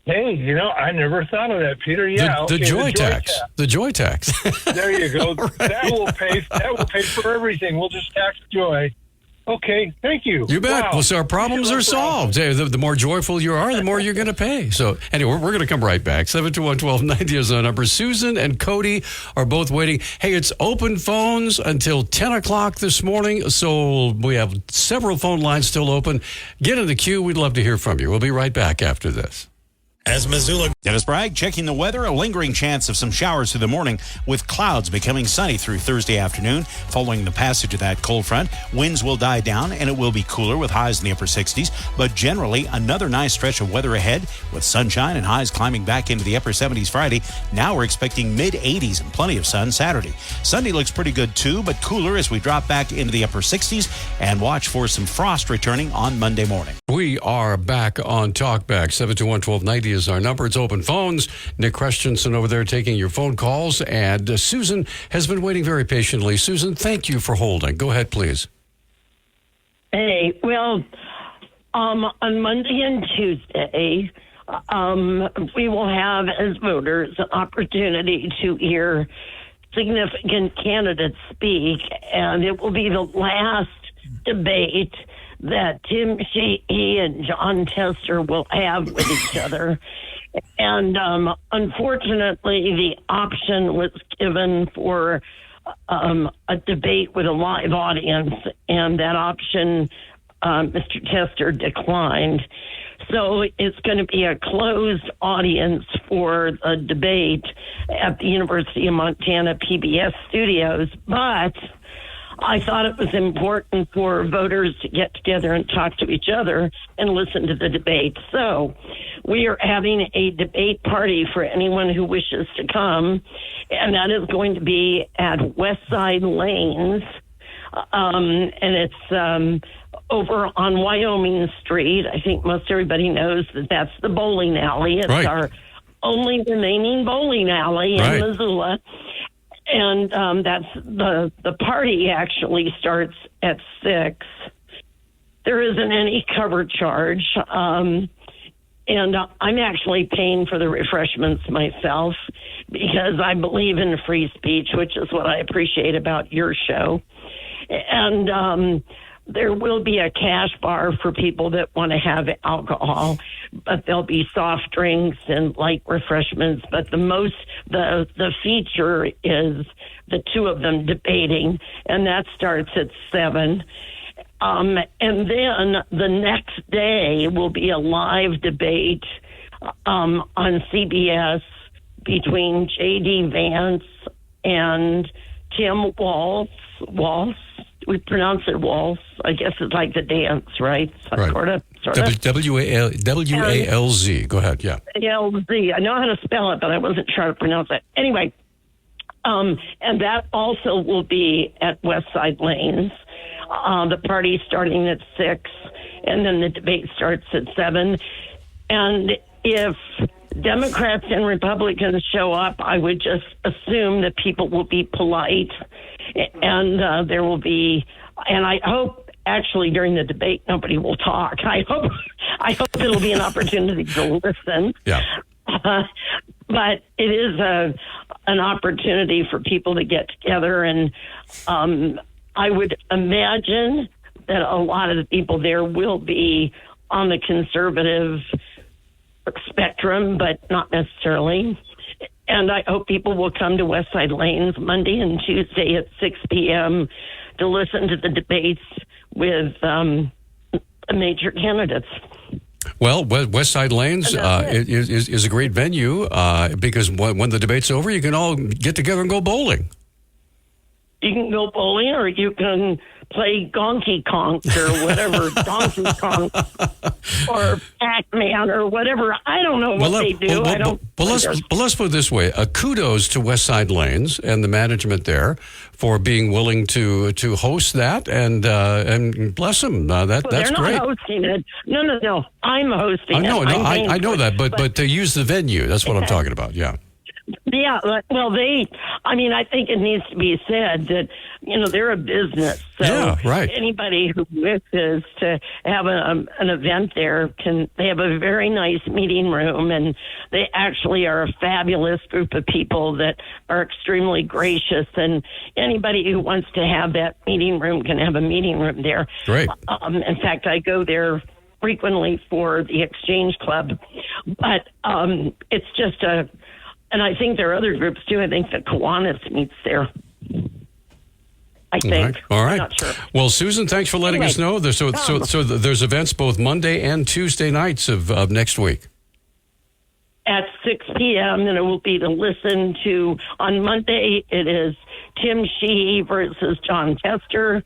Hey, I never thought of that, Peter. Yeah, the joy tax. The joy tax. There you go. Right. That will pay for everything. We'll just tax joy. Okay, thank you. You bet. Wow. Well, so our problems are solved. Hey, the more joyful you are, the more you're going to pay. So anyway, we're going to come right back. 721-1290 is the number. Susan and Cody are both waiting. Hey, it's open phones until 10 o'clock this morning, so we have several phone lines still open. Get in the queue. We'd love to hear from you. We'll be right back after this. As Missoula. Dennis Bragg checking the weather. A lingering chance of some showers through the morning with clouds becoming sunny through Thursday afternoon. Following the passage of that cold front, winds will die down and it will be cooler with highs in the upper 60s. But generally, another nice stretch of weather ahead with sunshine and highs climbing back into the upper 70s Friday. Now we're expecting mid-80s and plenty of sun Saturday. Sunday looks pretty good too, but cooler as we drop back into the upper 60s and watch for some frost returning on Monday morning. We are back on Talkback. 721-1290 is our number. It's open phones. Nick Christensen over there taking your phone calls. And Susan has been waiting very patiently. Susan, thank you for holding. Go ahead, please. Hey, well, on Monday and Tuesday, we will have, as voters, an opportunity to hear significant candidates speak. And it will be the last debate that Tim Sheehy and John Tester will have with each other. And unfortunately, the option was given for a debate with a live audience, and that option Mr. Tester declined. So it's going to be a closed audience for a debate at the University of Montana PBS studios, but I thought it was important for voters to get together and talk to each other and listen to the debate. So we are having a debate party for anyone who wishes to come, and that is going to be at Westside Lanes, and it's over on Wyoming Street. I think most everybody knows that that's the bowling alley. It's our only remaining bowling alley in Missoula. And that's the party actually starts at 6. There isn't any cover charge. And I'm actually paying for the refreshments myself because I believe in free speech, which is what I appreciate about your show. And there will be a cash bar for people that want to have alcohol, but there'll be soft drinks and light refreshments. But the feature is the two of them debating, and that starts at 7. And then the next day will be a live debate on CBS between J.D. Vance and Tim Walz. We pronounce it Waltz. I guess it's like the dance, right? Right. Sort of. W-A-L-Z. Go ahead, yeah. L-Z. I know how to spell it, but I wasn't sure how to pronounce it. Anyway, and that also will be at Westside Lanes. The party starting at 6, and then the debate starts at 7. And if Democrats and Republicans show up, I would just assume that people will be polite, and there will be, and I hope actually during the debate nobody will talk. I hope it'll be an opportunity to listen. Yeah. But it is an opportunity for people to get together, and I would imagine that a lot of the people there will be on the conservative spectrum, but not necessarily. And I hope people will come to Westside Lanes Monday and Tuesday at 6 p.m. to listen to the debates with major candidates. Well, Westside Lanes is a great venue because when the debate's over, you can all get together and go bowling. You can go bowling, or you can play Gonky Conk or whatever, Donkey Kong or Pac-Man or whatever. I don't know what they do. Let's put it this way. Kudos to Westside Lanes and the management there for being willing to host that, and bless them. That's they're great. not hosting it. No. I'm hosting it. I know that, but to use the venue, that's what I'm talking about, yeah. Yeah, well, I think it needs to be said that, they're a business. So yeah, right. Anybody who wishes to have an event there they have a very nice meeting room, and they actually are a fabulous group of people that are extremely gracious, and anybody who wants to have that meeting room can have a meeting room there. Great. In fact, I go there frequently for the Exchange Club, but it's just and I think there are other groups too. I think the Kiwanis meets there. I think. All right. I'm not sure. Well, Susan, thanks for letting us know. So there's events both Monday and Tuesday nights of next week. At 6 p.m. and it will be to listen to. On Monday, it is Tim Sheehy versus John Tester.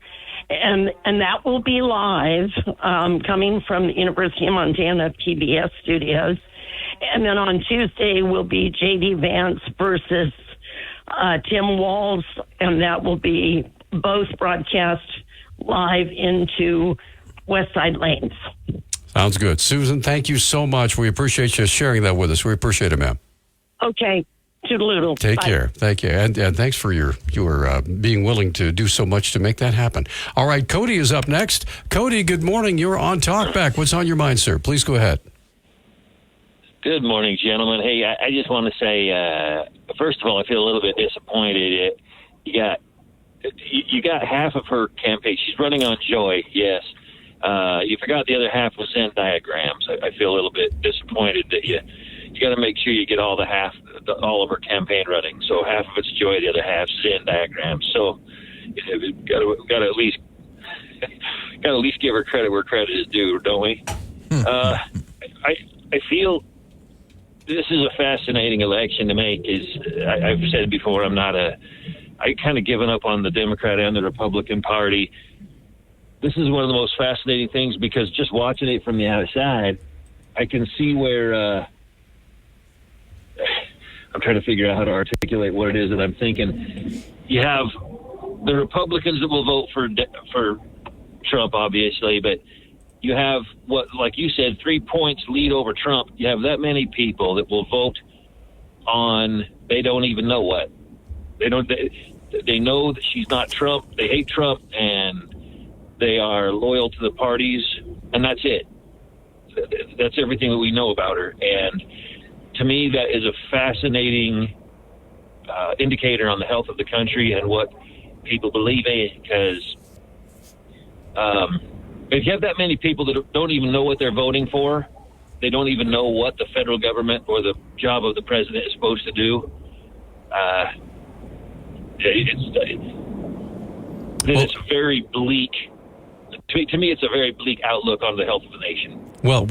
And that will be live, coming from the University of Montana PBS studios. And then on Tuesday will be J.D. Vance versus Tim Walz, and that will be both broadcast live into Westside Lanes. Sounds good. Susan, thank you so much. We appreciate you sharing that with us. We appreciate it, ma'am. Okay. Toodaloo. Take Bye. care. Thank you. And thanks for your being willing to do so much to make that happen. All right, Cody is up next. Cody, good morning. You're on Talkback. What's on your mind, sir? Please go ahead. Good morning, gentlemen. Hey, I just want to say, first of all, I feel a little bit disappointed. You got half of her campaign. She's running on joy, yes. You forgot the other half was Venn diagrams. I feel a little bit disappointed that you got to make sure you get all all of her campaign running. So half of it's joy, the other half's Venn diagrams. So got to at least give her credit where credit is due, don't we? I feel this is a fascinating election to make. I've said before, I kind of given up on the Democrat and the Republican Party. This is one of the most fascinating things because just watching it from the outside, I can see where I'm trying to figure out how to articulate what it is that I'm thinking. You have the Republicans that will vote for Trump, obviously, but you have what, like you said, 3 points lead over Trump. You have that many people that will vote on they don't even know what. They know that she's not Trump. They hate Trump, and they are loyal to the parties, and that's it. That's everything that we know about her. And to me, that is a fascinating indicator on the health of the country and what people believe in, because if you have that many people that don't even know what they're voting for, they don't even know what the federal government or the job of the president is supposed to do, it's very bleak. To me, it's a very bleak outlook on the health of the nation. Well,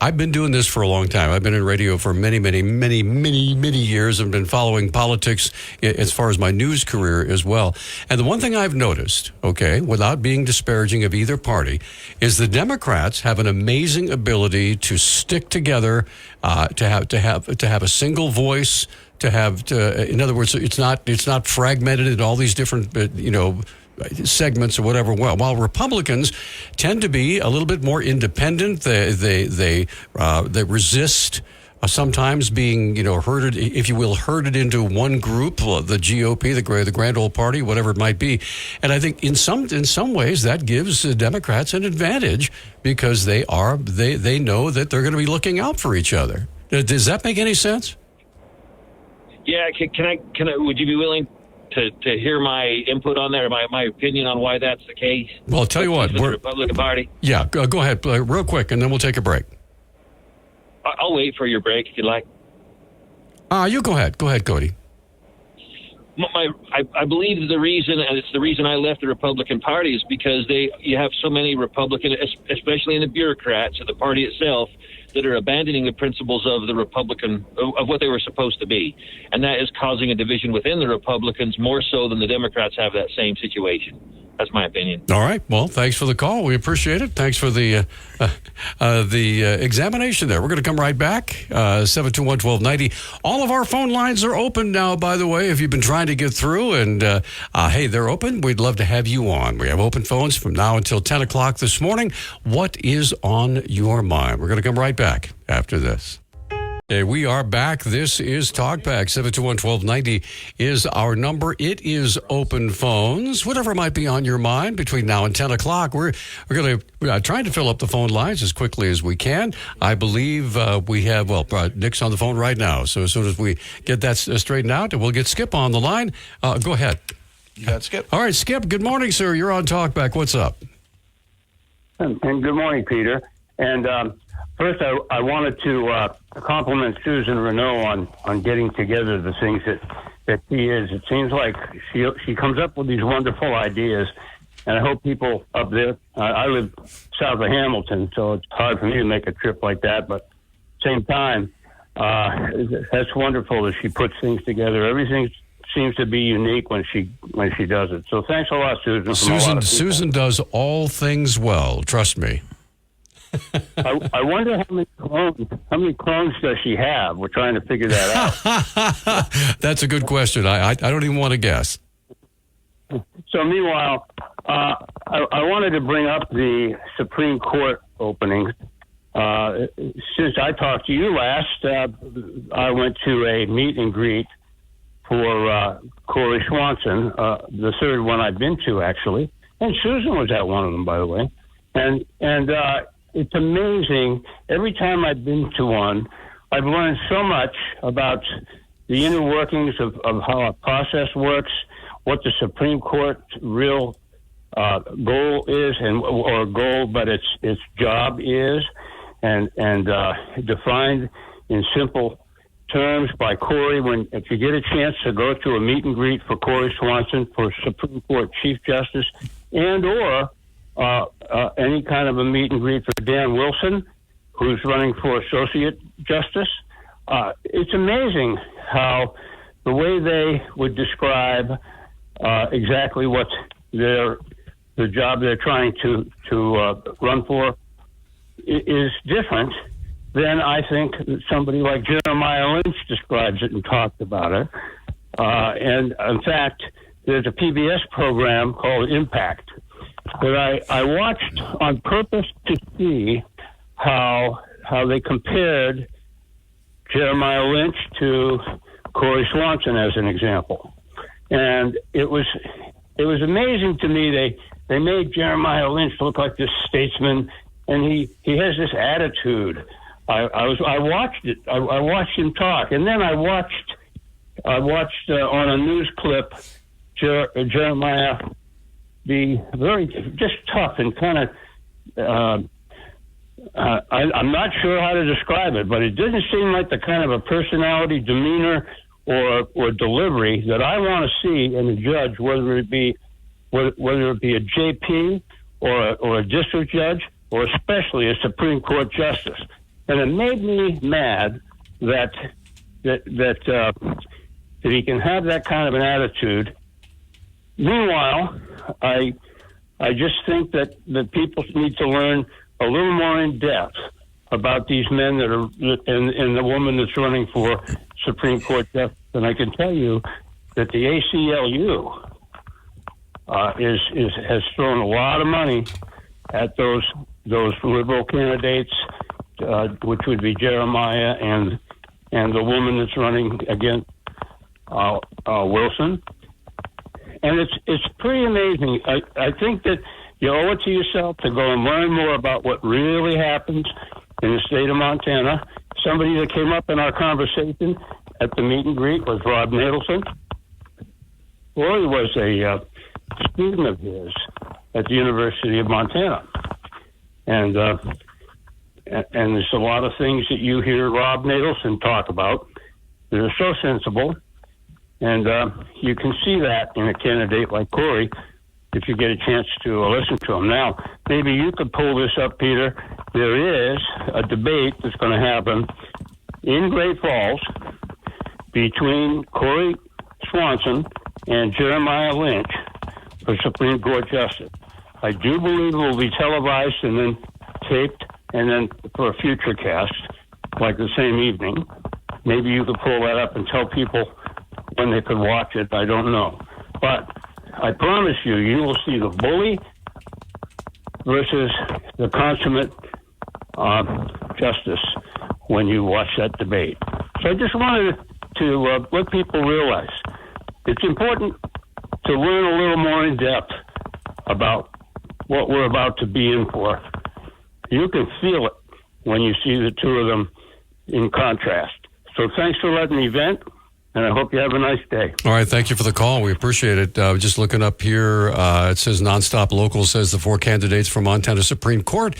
I've been doing this for a long time. I've been in radio for many years and been following politics as far as my news career as well. And the one thing I've noticed, without being disparaging of either party, is the Democrats have an amazing ability to stick together, to have a single voice, in other words, it's not fragmented in all these different, segments or whatever. While Republicans tend to be a little bit more independent, they resist sometimes being herded, if you will, herded into one group, the GOP, the Grand Old Party, whatever it might be. And I think in some ways that gives the Democrats an advantage because they know that they're going to be looking out for each other. Does that make any sense? Yeah. Can I? Would you be willing to hear my input on that, or my opinion on why that's the case? Well, I'll tell you what. The Republican Party? Yeah, go ahead, real quick, and then we'll take a break. I'll wait for your break if you'd like. You go ahead. Go ahead, Cody. I believe the reason, and it's the reason I left the Republican Party, is because you have so many Republican, especially in the bureaucrats of the party itself, that are abandoning the principles of the Republican, of what they were supposed to be. And that is causing a division within the Republicans more so than the Democrats have that same situation. That's my opinion. All right. Well, thanks for the call. We appreciate it. Thanks for the examination there. We're going to come right back. 721-1290. All of our phone lines are open now, by the way, if you've been trying to get through. And, hey, they're open. We'd love to have you on. We have open phones from now until 10 o'clock this morning. What is on your mind? We're going to come right back after this. Hey, we are back. This is Talkback. 721-1290 is our number. It is open phones. Whatever might be on your mind between now and 10 o'clock, we're going to try to fill up the phone lines as quickly as we can. I believe we have, Nick's on the phone right now. So as soon as we get that straightened out, we'll get Skip on the line. Go ahead. You got Skip. All right, Skip. Good morning, sir. You're on Talkback. What's up? And good morning, Peter. And first, I wanted to compliment Susan Renault on getting together the things that she is. It seems like she comes up with these wonderful ideas, and I hope people up there. I live south of Hamilton, so it's hard for me to make a trip like that. But at the same time, that's wonderful that she puts things together. Everything seems to be unique when she does it. So thanks a lot, Susan. Susan does all things well. Trust me. I wonder how many clones does she have? We're trying to figure that out. That's a good question. I don't even want to guess. So meanwhile, I wanted to bring up the Supreme Court openings. Since I talked to you last, I went to a meet and greet for Corey Swanson, the third one I've been to, actually. And Susan was at one of them, by the way. And it's amazing. Every time I've been to one, I've learned so much about the inner workings of how a process works, what the Supreme Court's real goal is, but its job is, and defined in simple terms by Corey. If you get a chance to go to a meet and greet for Corey Swanson, for Supreme Court Chief Justice, or any kind of a meet and greet for Dan Wilson, who's running for Associate Justice. It's amazing how the way they would describe exactly what the job they're trying to run for is different than I think somebody like Jeremiah Lynch describes it and talked about it. And in fact, there's a PBS program called Impact that I watched on purpose to see how they compared Jeremiah Lynch to Corey Swanson as an example. And it was amazing to me. They made Jeremiah Lynch look like this statesman, and he has this attitude. I watched it. I watched him talk, and then I watched on a news clip Jeremiah be very just tough and kind of. I'm not sure how to describe it, but it didn't seem like the kind of a personality, demeanor, or delivery that I want to see in a judge, whether it be a JP or a district judge, or especially a Supreme Court justice. And it made me mad that he can have that kind of an attitude. Meanwhile, I just think that people need to learn a little more in depth about these men that are and the woman that's running for Supreme Court justice. And I can tell you that the ACLU has thrown a lot of money at those liberal candidates, which would be Jeremiah and the woman that's running against Wilson. And it's pretty amazing. I think that you owe it to yourself to go and learn more about what really happens in the state of Montana. Somebody that came up in our conversation at the meet and greet was Rob Nadelson. Roy was a student of his at the University of Montana. And there's a lot of things that you hear Rob Nadelson talk about They're so sensible, and you can see that in a candidate like Corey if you get a chance to listen to him. Now, maybe you could pull this up, Peter. There is a debate that's going to happen in Great Falls between Corey Swanson and Jeremiah Lynch for Supreme Court Justice. I do believe it will be televised and then taped and then for a future cast, like the same evening. Maybe you could pull that up and tell people when they could watch it. I don't know. But I promise you, you will see the bully versus the consummate justice when you watch that debate. So I just wanted to let people realize it's important to learn a little more in depth about what we're about to be in for. You can feel it when you see the two of them in contrast. So thanks for letting me vent, and I hope you have a nice day. All right, thank you for the call. We appreciate it. Just looking up here, it says Nonstop Local says the 4 candidates for Montana Supreme Court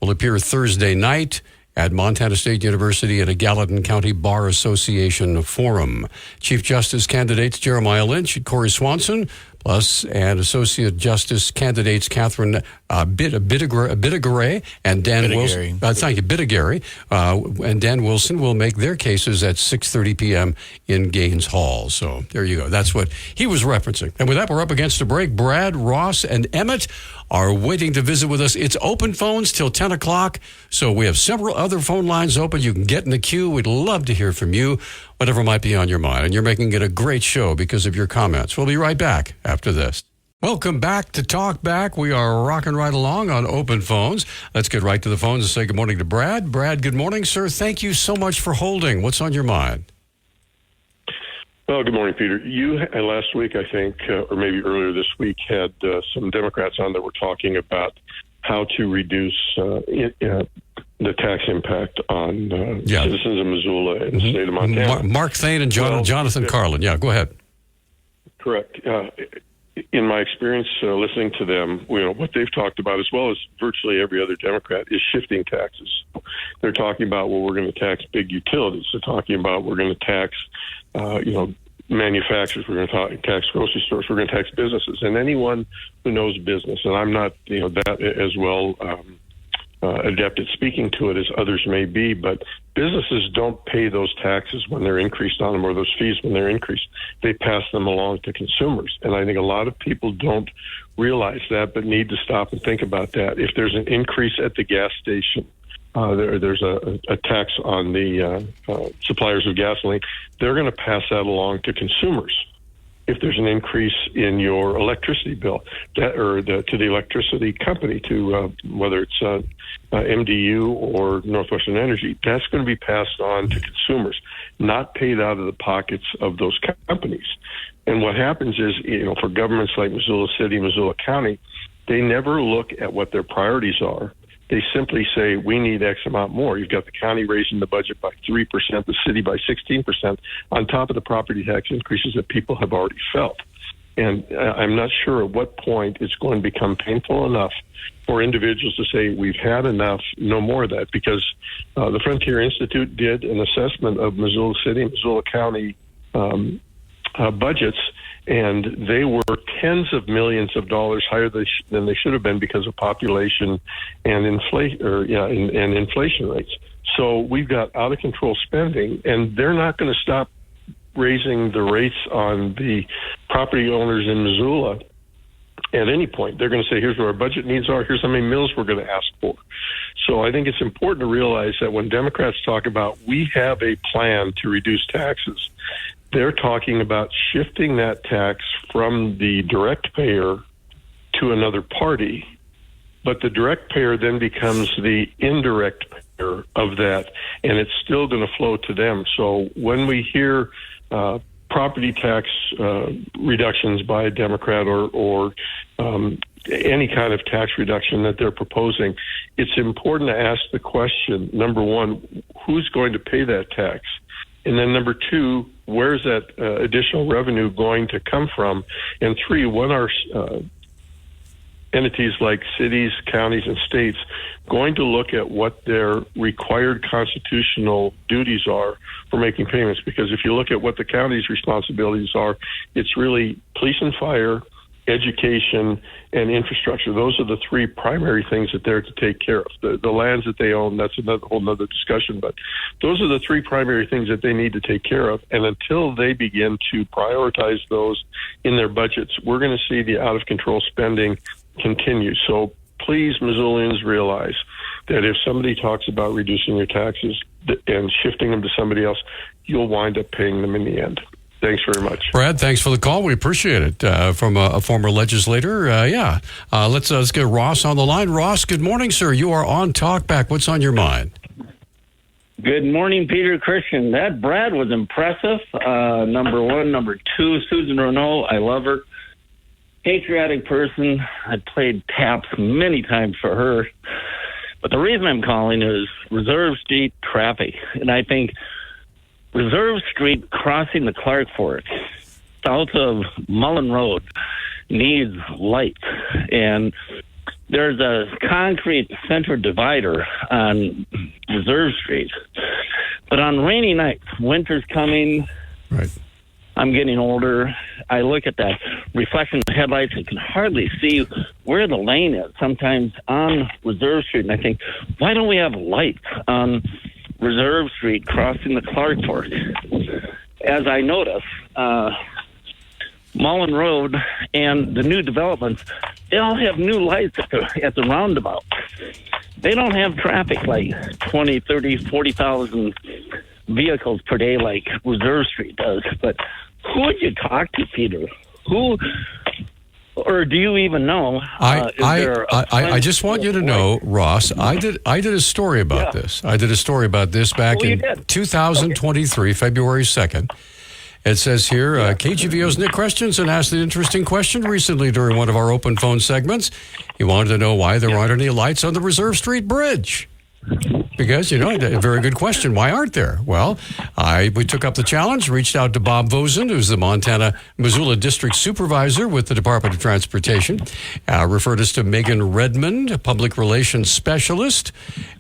will appear Thursday night at Montana State University at a Gallatin County Bar Association forum. Chief Justice candidates Jeremiah Lynch and Corey Swanson, plus and Associate Justice candidates Catherine Bidigare and Dan Wilson. Thank you, Bidigare and Dan Wilson will make their cases at 6:30 p.m. in Gaines Hall. So there you go. That's what he was referencing. And with that, we're up against a break. Brad, Ross, and Emmett are waiting to visit with us. It's open phones till 10 o'clock. So we have several other phone lines open. You can get in the queue. We'd love to hear from you, whatever might be on your mind. And you're making it a great show because of your comments. We'll be right back after this. Welcome back to Talk Back. We are rocking right along on open phones. Let's get right to the phones and say good morning to Brad. Brad, good morning, sir. Thank you so much for holding. What's on your mind? Well, good morning, Peter. You last week, I think, or maybe earlier this week, had some Democrats on that were talking about how to reduce the tax impact on citizens of Missoula and the state of Montana. Mark Thane and Jonathan Carlin. Yeah, go ahead. Correct. In my experience listening to them, what they've talked about, as well as virtually every other Democrat, is shifting taxes. They're talking about, well, we're going to tax big utilities. They're talking about we're going to tax, manufacturers. We're going to tax grocery stores. We're going to tax businesses and anyone who knows business. And I'm not, that as well adept at speaking to it as others may be, but businesses don't pay those taxes when they're increased on them or those fees when they're increased. They pass them along to consumers. And I think a lot of people don't realize that, but need to stop and think about that. If there's an increase at the gas station, there's a tax on the suppliers of gasoline, they're going to pass that along to consumers. If there's an increase in your electricity bill, to the electricity company, to whether it's MDU or Northwestern Energy, that's going to be passed on to consumers, not paid out of the pockets of those companies. And what happens is, for governments like Missoula City, Missoula County, they never look at what their priorities are. They simply say, we need X amount more. You've got the county raising the budget by 3%, the city by 16%, on top of the property tax increases that people have already felt. And I'm not sure at what point it's going to become painful enough for individuals to say, we've had enough, no more of that, because the Frontier Institute did an assessment of Missoula City and Missoula County budgets, and they were tens of millions of dollars higher than they should have been because of population and inflation rates. So we've got out of control spending, and they're not going to stop raising the rates on the property owners in Missoula at any point. They're going to say, here's what our budget needs are, here's how many mills we're going to ask for. So I think it's important to realize that when Democrats talk about we have a plan to reduce taxes, they're talking about shifting that tax from the direct payer to another party, but the direct payer then becomes the indirect payer of that, and it's still going to flow to them. So when we hear property tax reductions by a Democrat or any kind of tax reduction that they're proposing, it's important to ask the question, number one, who's going to pay that tax? And then number two, where's that additional revenue going to come from? And three, what are entities like cities, counties, and states going to look at what their required constitutional duties are for making payments. Because if you look at what the county's responsibilities are, it's really police and fire, education, and infrastructure. Those are the three primary things that they're to take care of. The lands that they own, that's another whole nother discussion, but those are the three primary things that they need to take care of. And until they begin to prioritize those in their budgets, we're going to see the out of control spending continue. So please, Missoulians, realize that if somebody talks about reducing your taxes and shifting them to somebody else, you'll wind up paying them in the end. Thanks very much. Brad, thanks for the call. We appreciate it. From a former legislator. Let's get Ross on the line. Ross, good morning, sir. You are on Talkback. What's on your mind? Good morning, Peter, Christian. That Brad was impressive. Number one. Number two, Susan Renault. I love her. Patriotic person. I played taps many times for her. But the reason I'm calling is Reserve Street traffic. And I think Reserve Street crossing the Clark Fork south of Mullen Road needs lights. And there's a concrete center divider on Reserve Street. But on rainy nights, winter's coming. Right. I'm getting older. I look at that reflection of the headlights and can hardly see where the lane is sometimes on Reserve Street. And I think, why don't we have lights on Reserve Street crossing the Clark Fork? As I notice, Mullen Road and the new developments, they all have new lights at the roundabout. They don't have traffic like 20, 30, 40,000 vehicles per day like Reserve Street does. But who would you talk to, Peter? Who, or do you even know? I just want you to know, Ross, I did a story about this. I did a story about this back in 2023, February 2nd. It says here, KGVO's Nick Questions asked an interesting question recently during one of our open phone segments. He wanted to know why there aren't any lights on the Reserve Street Bridge. Because, a very good question. Why aren't there? Well, we took up the challenge, reached out to Bob Vosen, who's the Montana-Missoula District Supervisor with the Department of Transportation, referred us to Megan Redmond, a public relations specialist,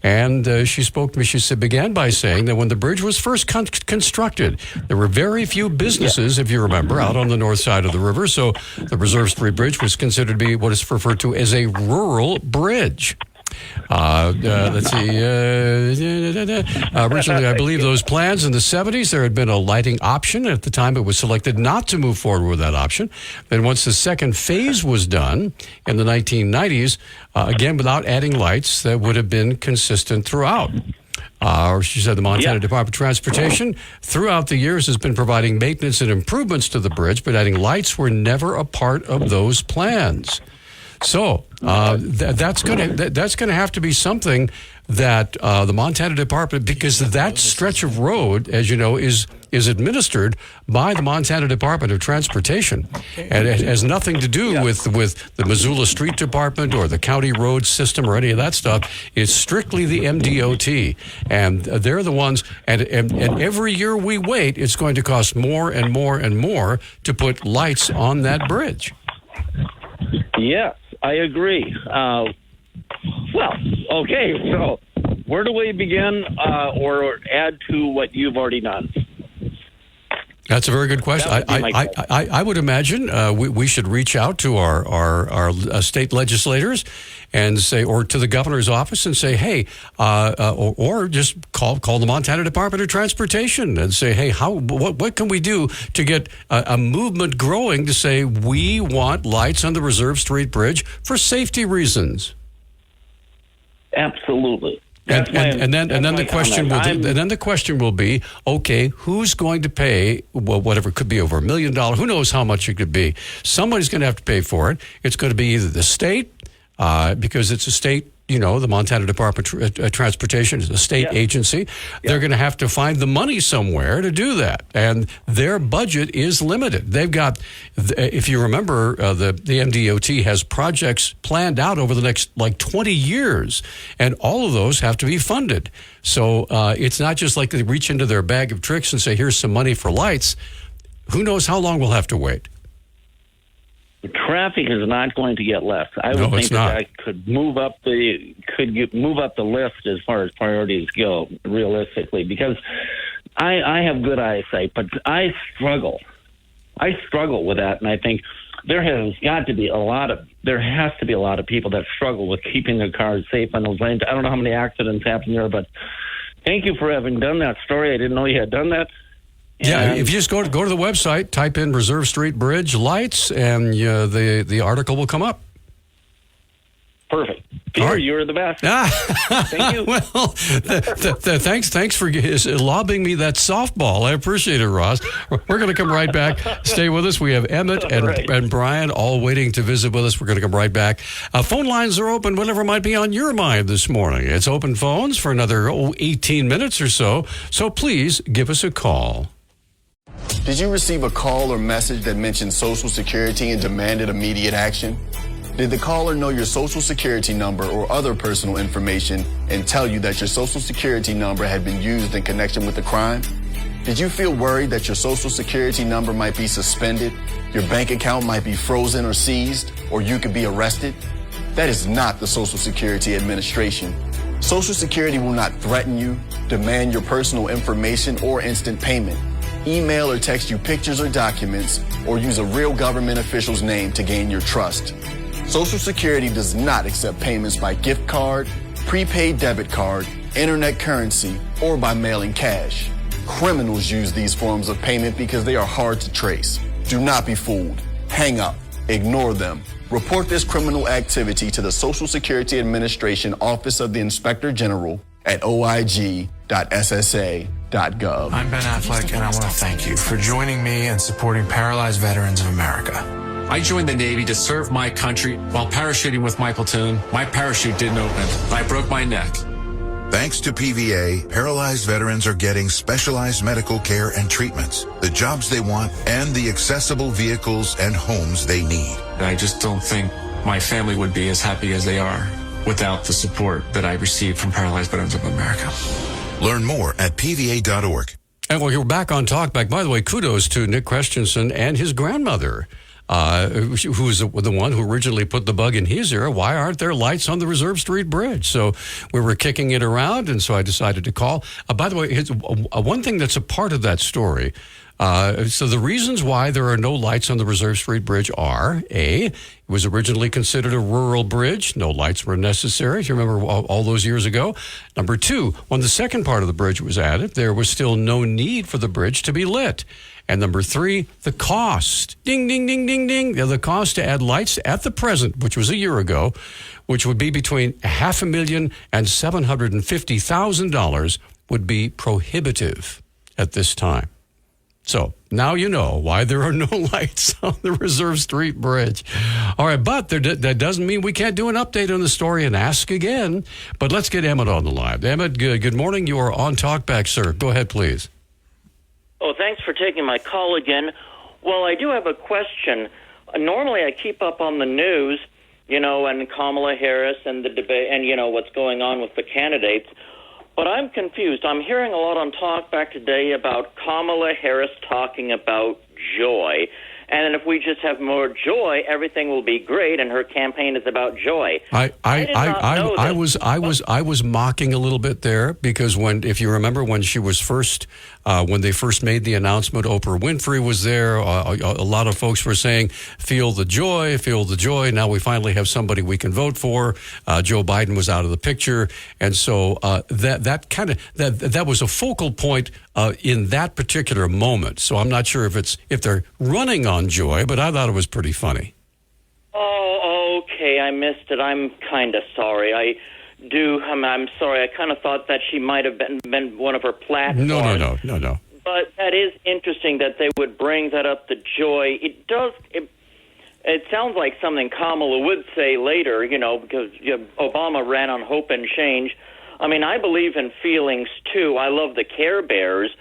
and she spoke to me. She began by saying that when the bridge was first constructed, there were very few businesses, if you remember, out on the north side of the river, so the Reserve Street Bridge was considered to be what is referred to as a rural bridge. Let's see. Originally, I believe those plans in the 70s, there had been a lighting option. At the time, it was selected not to move forward with that option. Then once the second phase was done in the 1990s, again, without adding lights, that would have been consistent throughout. She said the Montana Department of Transportation throughout the years has been providing maintenance and improvements to the bridge, but adding lights were never a part of those plans. So that's going to have to be something that the Montana Department, because that stretch of road, as you know, is administered by the Montana Department of Transportation, and it has nothing to do with the Missoula Street Department or the county road system or any of that stuff. It's strictly the MDOT, and they're the ones. And every year we wait, it's going to cost more and more and more to put lights on that bridge. Yes, I agree. Well, okay, so where do we begin or add to what you've already done? That's a very good question. I would imagine we should reach out to our state legislators and say, or to the governor's office and say, hey, or just call the Montana Department of Transportation and say, hey, what can we do to get a movement growing to say we want lights on the Reserve Street Bridge for safety reasons? Absolutely. And then the question will be, okay, who's going to pay whatever it could be over $1 million? Who knows how much it could be? Somebody's going to have to pay for it. It's going to be either the state, because it's a state. The Montana Department of Transportation is a state agency. They're going to have to find the money somewhere to do that. And their budget is limited. They've got, if you remember, the MDOT has projects planned out over the next 20 years. And all of those have to be funded. So it's not just like they reach into their bag of tricks and say, here's some money for lights. Who knows how long we'll have to wait? traffic is not going to get less. I would think that could move up the list as far as priorities go, realistically, because I have good eyesight, but I struggle with that, and I think there has to be a lot of people that struggle with keeping their cars safe on those lanes. I don't know how many accidents happen there, but thank you for having done that story. I didn't know you had done that. Yeah, if you just go to the website, type in Reserve Street Bridge lights, and the article will come up. Perfect. Peter, you're the best. Thank you. Well, thanks for lobbing me that softball. I appreciate it, Ross. We're going to come right back. Stay with us. We have Emmett and Brian all waiting to visit with us. We're going to come right back. Phone lines are open, whatever might be on your mind this morning. It's open phones for another 18 minutes or so. So please give us a call. Did you receive a call or message that mentioned Social Security and demanded immediate action? Did the caller know your Social Security number or other personal information and tell you that your Social Security number had been used in connection with the crime? Did you feel worried that your Social Security number might be suspended, your bank account might be frozen or seized, or you could be arrested? That is not the Social Security Administration. Social Security will not threaten you, demand your personal information, or instant payment, email or text you pictures or documents, or use a real government official's name to gain your trust. Social Security does not accept payments by gift card, prepaid debit card, internet currency, or by mailing cash. Criminals use these forms of payment because they are hard to trace. Do not be fooled. Hang up. Ignore them. Report this criminal activity to the Social Security Administration Office of the Inspector General at oig.ssa.gov. I'm Ben Affleck, and I want to thank you for joining me and supporting Paralyzed Veterans of America. I joined the Navy to serve my country. While parachuting with my platoon, my parachute didn't open, and I broke my neck. Thanks to PVA, paralyzed veterans are getting specialized medical care and treatments, the jobs they want, and the accessible vehicles and homes they need. I just don't think my family would be as happy as they are without the support that I received from Paralyzed Veterans of America. Learn more at PVA.org. And we're back on Talkback. By the way, kudos to Nick Christensen and his grandmother, who's the one who originally put the bug in his ear. Why aren't there lights on the Reserve Street Bridge? So we were kicking it around, and so I decided to call. By the way, one thing that's a part of that story, so the reasons why there are no lights on the Reserve Street Bridge are, A, it was originally considered a rural bridge. No lights were necessary, if you remember all those years ago. Number two, when the second part of the bridge was added, there was still no need for the bridge to be lit. And number three, the cost. Ding, ding, ding, ding, ding. The cost to add lights at the present, which was a year ago, which would be between $500,000 and $750,000, would be prohibitive at this time. So now you know why there are no lights on the Reserve Street Bridge. All right, but that doesn't mean we can't do an update on the story and ask again. But let's get Emmett on the line. Emmett, good morning. You are on Talkback, sir. Go ahead, please. Oh, thanks for taking my call again. Well, I do have a question. Normally I keep up on the news, and Kamala Harris and the debate and, what's going on with the candidates. But I'm confused. I'm hearing a lot on Talkback today about Kamala Harris talking about joy. And if we just have more joy, everything will be great, and her campaign is about joy. I was mocking a little bit there because if you remember when she was when they first made the announcement, Oprah Winfrey was there. A lot of folks were saying, "Feel the joy, feel the joy." Now we finally have somebody we can vote for. Joe Biden was out of the picture, and so that was a focal point in that particular moment. So I'm not sure if they're running on joy, but I thought it was pretty funny. Oh, okay. I missed it. I'm kind of sorry. I'm sorry. I kind of thought that she might have been one of her platforms. No. But that is interesting that they would bring that up, the joy. It sounds like something Kamala would say later, because Obama ran on hope and change. I mean, I believe in feelings, too. I love the Care Bears.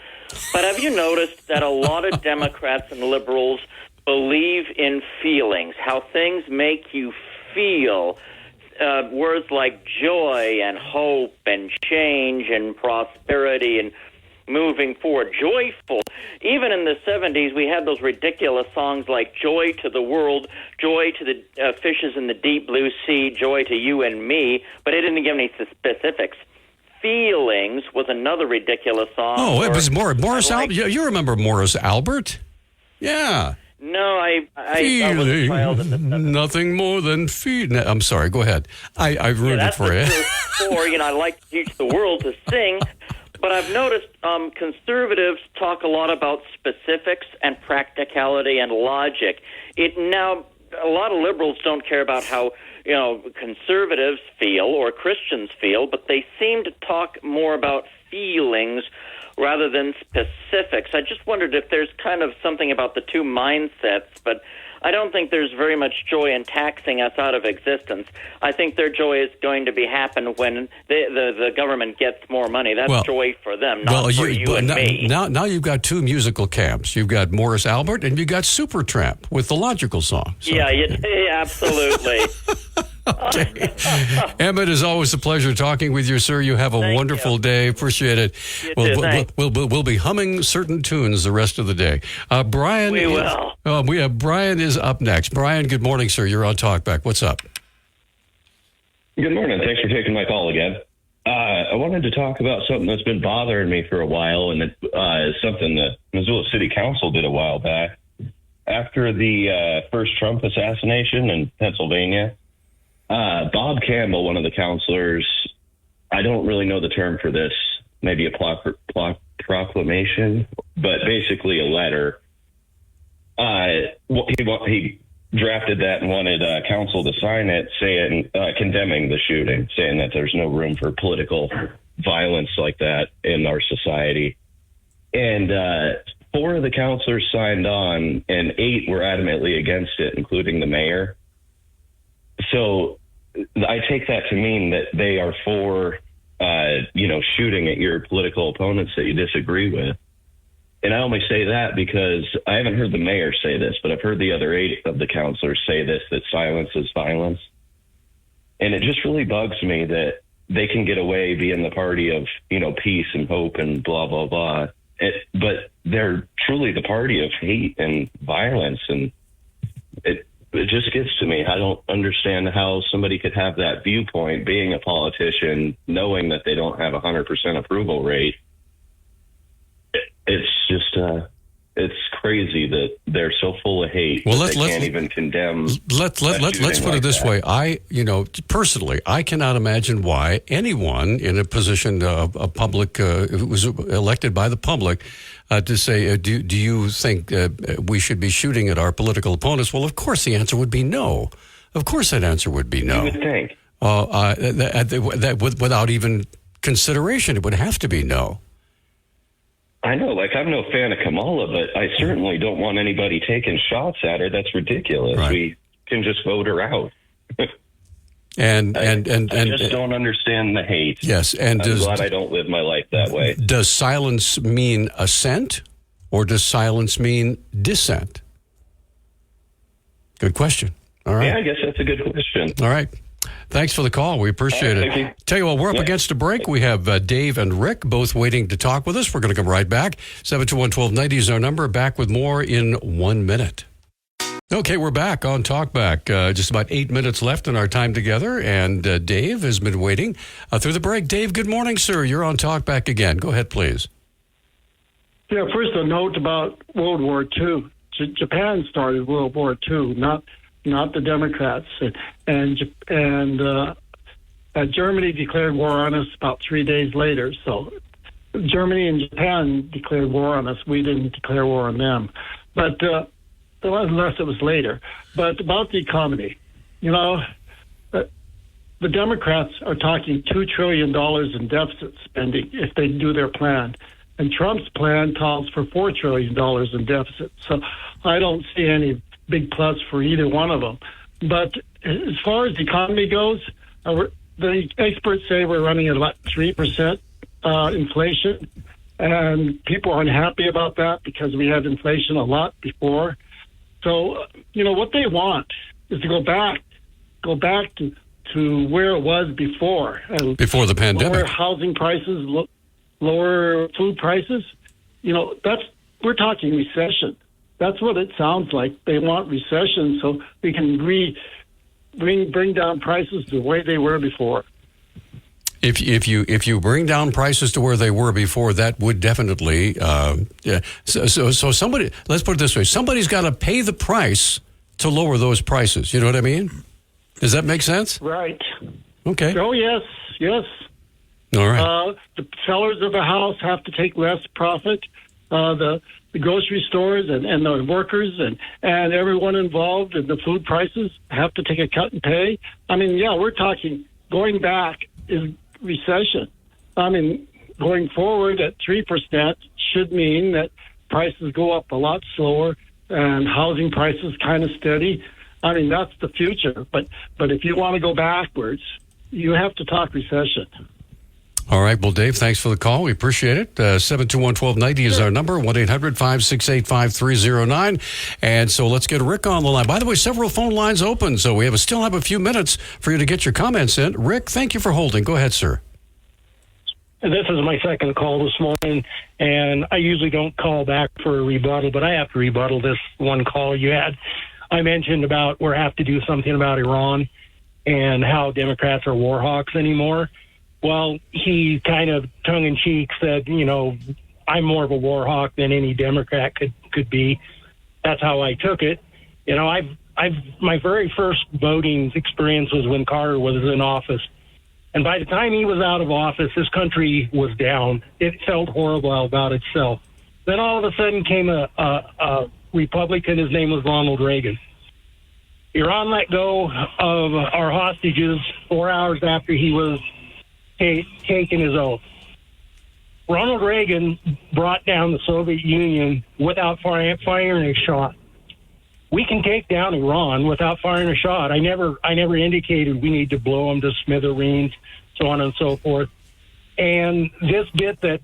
But have you noticed that a lot of Democrats and liberals believe in feelings, how things make you feel? Words like joy and hope and change and prosperity and, moving forward, joyful. Even in the 70s, we had those ridiculous songs like Joy to the World, Joy to the Fishes in the Deep Blue Sea, Joy to You and Me, but it didn't give any specifics. Feelings was another ridiculous song. Oh, it was Morris Albert. You remember Morris Albert? Yeah. No, I was a child in the 70s. Nothing more than feeling. I'm sorry, go ahead. I ruined it for you. Or, I like to teach the world to sing, but I've noticed conservatives talk a lot about specifics and practicality and logic. Now, a lot of liberals don't care about how conservatives feel or Christians feel, but they seem to talk more about feelings rather than specifics. I just wondered if there's kind of something about the two mindsets, but I don't think there's very much joy in taxing us out of existence. I think their joy is going to be happen when the government gets more money. That's joy for them, not for you and me. Now you've got two musical camps. You've got Morris Albert and you've got Supertramp with the Logical Song. So. Yeah, absolutely. Okay. Emmett, it's always a pleasure talking with you, sir. You have a wonderful day. Appreciate it. We'll be humming certain tunes the rest of the day. Brian. We will. Brian is up next. Brian, good morning, sir. You're on Talkback. What's up? Good morning. Thanks for taking my call again. I wanted to talk about something that's been bothering me for a while, and it is something that Missoula City Council did a while back. After the first Trump assassination in Pennsylvania, Bob Campbell, one of the counselors, I don't really know the term for this, maybe a proclamation, but basically a letter. He drafted that and wanted council to sign it, saying condemning the shooting, saying that there's no room for political violence like that in our society. And 4 of the counselors signed on, and 8 were adamantly against it, including the mayor. So I take that to mean that they are for, shooting at your political opponents that you disagree with. And I only say that because I haven't heard the mayor say this, but I've heard the other 8 of the counselors say this, that silence is violence. And it just really bugs me that they can get away being the party of, peace and hope and blah, blah, blah. But they're truly the party of hate and violence. And it just gets to me. I don't understand how somebody could have that viewpoint, being a politician, knowing that they don't have 100% approval rate. It's just, it's crazy that they're so full of hate. Well, they can't even condemn. Let's put it this way. Personally, I cannot imagine why anyone in a position of public, who was elected by the public, to say, do you think we should be shooting at our political opponents? Well, of course, the answer would be no. Of course, that answer would be no. You would think. That without even consideration, it would have to be no. I know, I'm no fan of Kamala, but I certainly don't want anybody taking shots at her. That's ridiculous. Right. We can just vote her out. And I just don't understand the hate. Yes, and I'm glad I don't live my life that way. Does silence mean assent, or does silence mean dissent? Good question. All right. Yeah, I guess that's a good question. All right. Thanks for the call. We appreciate it. Thank you. Tell you what, we're up against a break. We have Dave and Rick both waiting to talk with us. We're going to come right back. 721-1290 is our number. Back with more in 1 minute. Okay, we're back on Talkback. Just about 8 minutes left in our time together, and Dave has been waiting through the break. Dave, good morning, sir. You're on Talkback again. Go ahead, please. Yeah, first a note about World War II. Japan started World War II, not the Democrats, and Germany declared war on us about 3 days later. So Germany and Japan declared war on us. We didn't declare war on them, but unless it was later. But about the economy, the Democrats are talking $2 trillion in deficit spending if they do their plan, and Trump's plan calls for $4 trillion in deficit. So I don't see any big plus for either one of them. But as far as the economy goes, the experts say we're running at about 3% inflation, and people aren't happy about that because we had inflation a lot before. So, what they want is to go back to where it was before. Before the pandemic. Lower housing prices, lower food prices, we're talking recession. That's what it sounds like. They want recession so we can bring down prices the way they were before. If you bring down prices to where they were before, that would definitely So somebody, let's put it this way: somebody's got to pay the price to lower those prices. You know what I mean? Does that make sense? Right. Okay. Oh yes. All right. The sellers of a house have to take less profit. The grocery stores and the workers and everyone involved in the food prices have to take a cut in pay. I mean, we're talking going back is recession. I mean, going forward at 3% should mean that prices go up a lot slower and housing prices kind of steady. I mean, that's the future. But if you want to go backwards, you have to talk recession. All right. Well, Dave, thanks for the call. We appreciate it. 721-1290 is our number, 1-800-568-5309. And so let's get Rick on the line. By the way, several phone lines open, so we still have a few minutes for you to get your comments in. Rick, thank you for holding. Go ahead, sir. This is my second call this morning, and I usually don't call back for a rebuttal, but I have to rebuttal this one call you had. I mentioned about we have to do something about Iran and how Democrats are war hawks anymore. Well, he kind of tongue-in-cheek said, I'm more of a war hawk than any Democrat could be. That's how I took it. My very first voting experience was when Carter was in office. And by the time he was out of office, this country was down. It felt horrible about itself. Then all of a sudden came a Republican. His name was Ronald Reagan. Iran let go of our hostages 4 hours after he was taken his oath. Ronald Reagan brought down the Soviet Union without firing a shot. We can take down Iran without firing a shot. I never indicated we need to blow them to smithereens, so on and so forth. And this bit that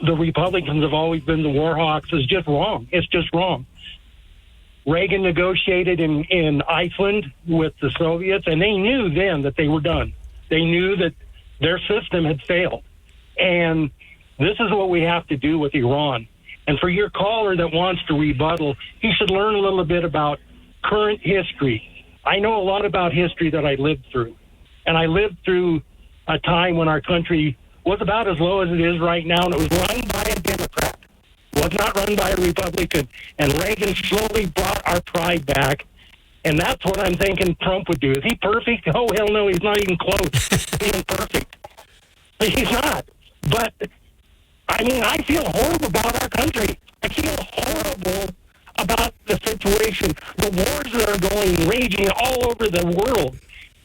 the Republicans have always been the war hawks is just wrong. It's just wrong. Reagan negotiated in Iceland with the Soviets, and they knew then that they were done. They knew that their system had failed. And this is what we have to do with Iran. And for your caller that wants to rebuttal, he should learn a little bit about current history. I know a lot about history that I lived through. And I lived through a time when our country was about as low as it is right now, and it was run by a Democrat. It was not run by a Republican. And Reagan slowly brought our pride back. And that's what I'm thinking Trump would do. Is he perfect? Oh, hell no, he's not even close to being perfect. He's not. But, I feel horrible about our country. I feel horrible about the situation, the wars that are raging all over the world.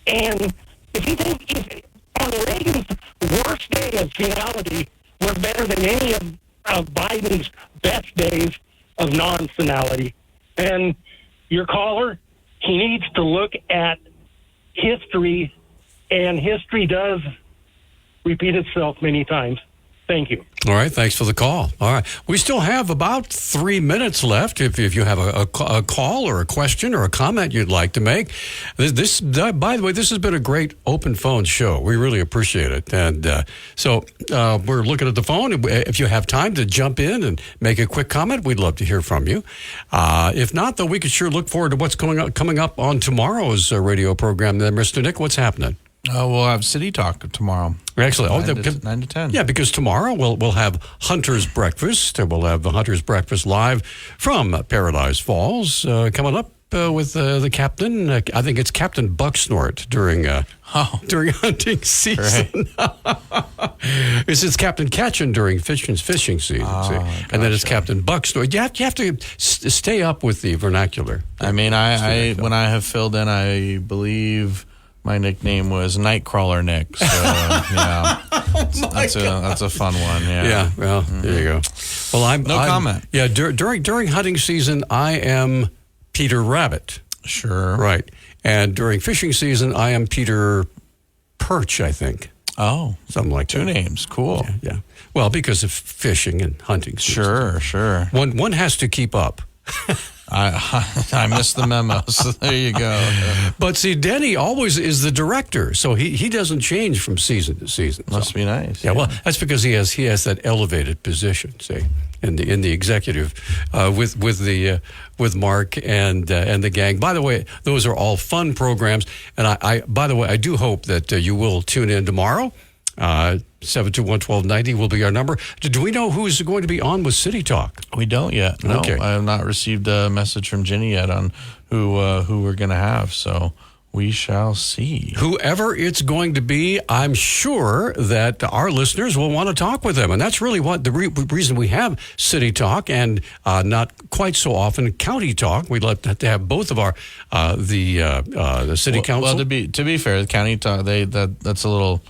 And if you think on Reagan's worst day of finality was better than any of Biden's best days of non-finality. And your caller, he needs to look at history, and history does repeat itself many times. Thank you. All right. Thanks for the call. All right. We still have about 3 minutes left. If you have a call or a question or a comment you'd like to make. This, by the way, this has been a great open phone show. We really appreciate it. And so we're looking at the phone. If you have time to jump in and make a quick comment, we'd love to hear from you. If not, though, we could sure look forward to what's coming up on tomorrow's radio program. Then, Mr. Nick, what's happening? We'll have City Talk tomorrow. Excellent. 9 to 10. Yeah, because tomorrow we'll have Hunter's Breakfast. We'll have the Hunter's Breakfast live from Paradise Falls coming up with the captain. I think it's Captain Bucksnort during hunting season. This is Captain Catchin during fishing season. And then it's Captain Bucksnort. You have to stay up with the vernacular. I when I have filled in, I believe my nickname was Nightcrawler Nick. So, yeah, that's a fun one. Yeah. Well, there you go. Well, I'm comment. Yeah, during hunting season, I am Peter Rabbit. Sure. Right. And during fishing season, I am Peter Perch, I think. Oh, something like that. 2 names. Cool. Yeah. Well, because of fishing and hunting season. Sure. One has to keep up. I missed the memo, so there you go. But see, Denny always is the director, so he doesn't change from season to season. Must be nice. Yeah, well, that's because he has that elevated position, see, in the executive with Mark and the gang. By the way, those are all fun programs, and I by the way, I do hope that you will tune in tomorrow. 721-1290 will be our number. Do we know who's going to be on with City Talk? We don't yet. No, okay. I have not received a message from Ginny yet on who we're going to have. So we shall see. Whoever it's going to be, I'm sure that our listeners will want to talk with them. And that's really what the reason we have City Talk and not quite so often County Talk. We'd like to have both of our the City Council. Well, to be fair, the County Talk, that's a little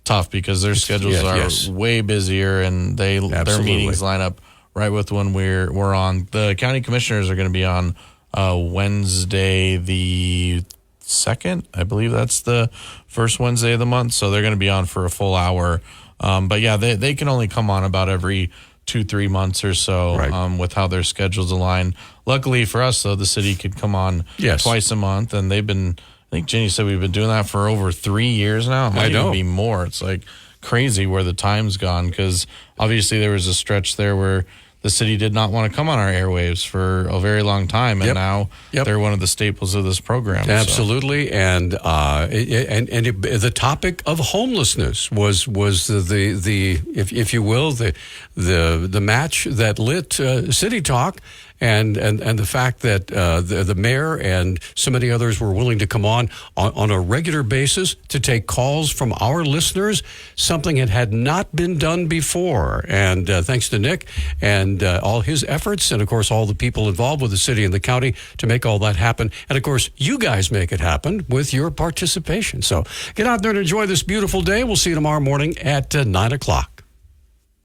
tough because their schedules are way busier and their meetings line up right with when we're on. The county commissioners are going to be on Wednesday the 2nd. I believe that's the first Wednesday of the month, so they're going to be on for a full hour. But yeah, they can only come on about every 2-3 months or so, with how their schedules align. Luckily for us, though, the city could come on twice a month, and they've been. I think Jenny said we've been doing that for over 3 years now. It might even be more. It's like crazy where the time's gone because obviously there was a stretch there where the city did not want to come on our airwaves for a very long time, and now they're one of the staples of this program. Absolutely, and the topic of homelessness was the if you will the match that lit City Talk. And the fact that the mayor and so many others were willing to come on a regular basis to take calls from our listeners, something that had not been done before. And thanks to Nick and all his efforts, and of course all the people involved with the city and the county to make all that happen. And of course you guys make it happen with your participation. So get out there and enjoy this beautiful day. We'll see you tomorrow morning at 9 o'clock.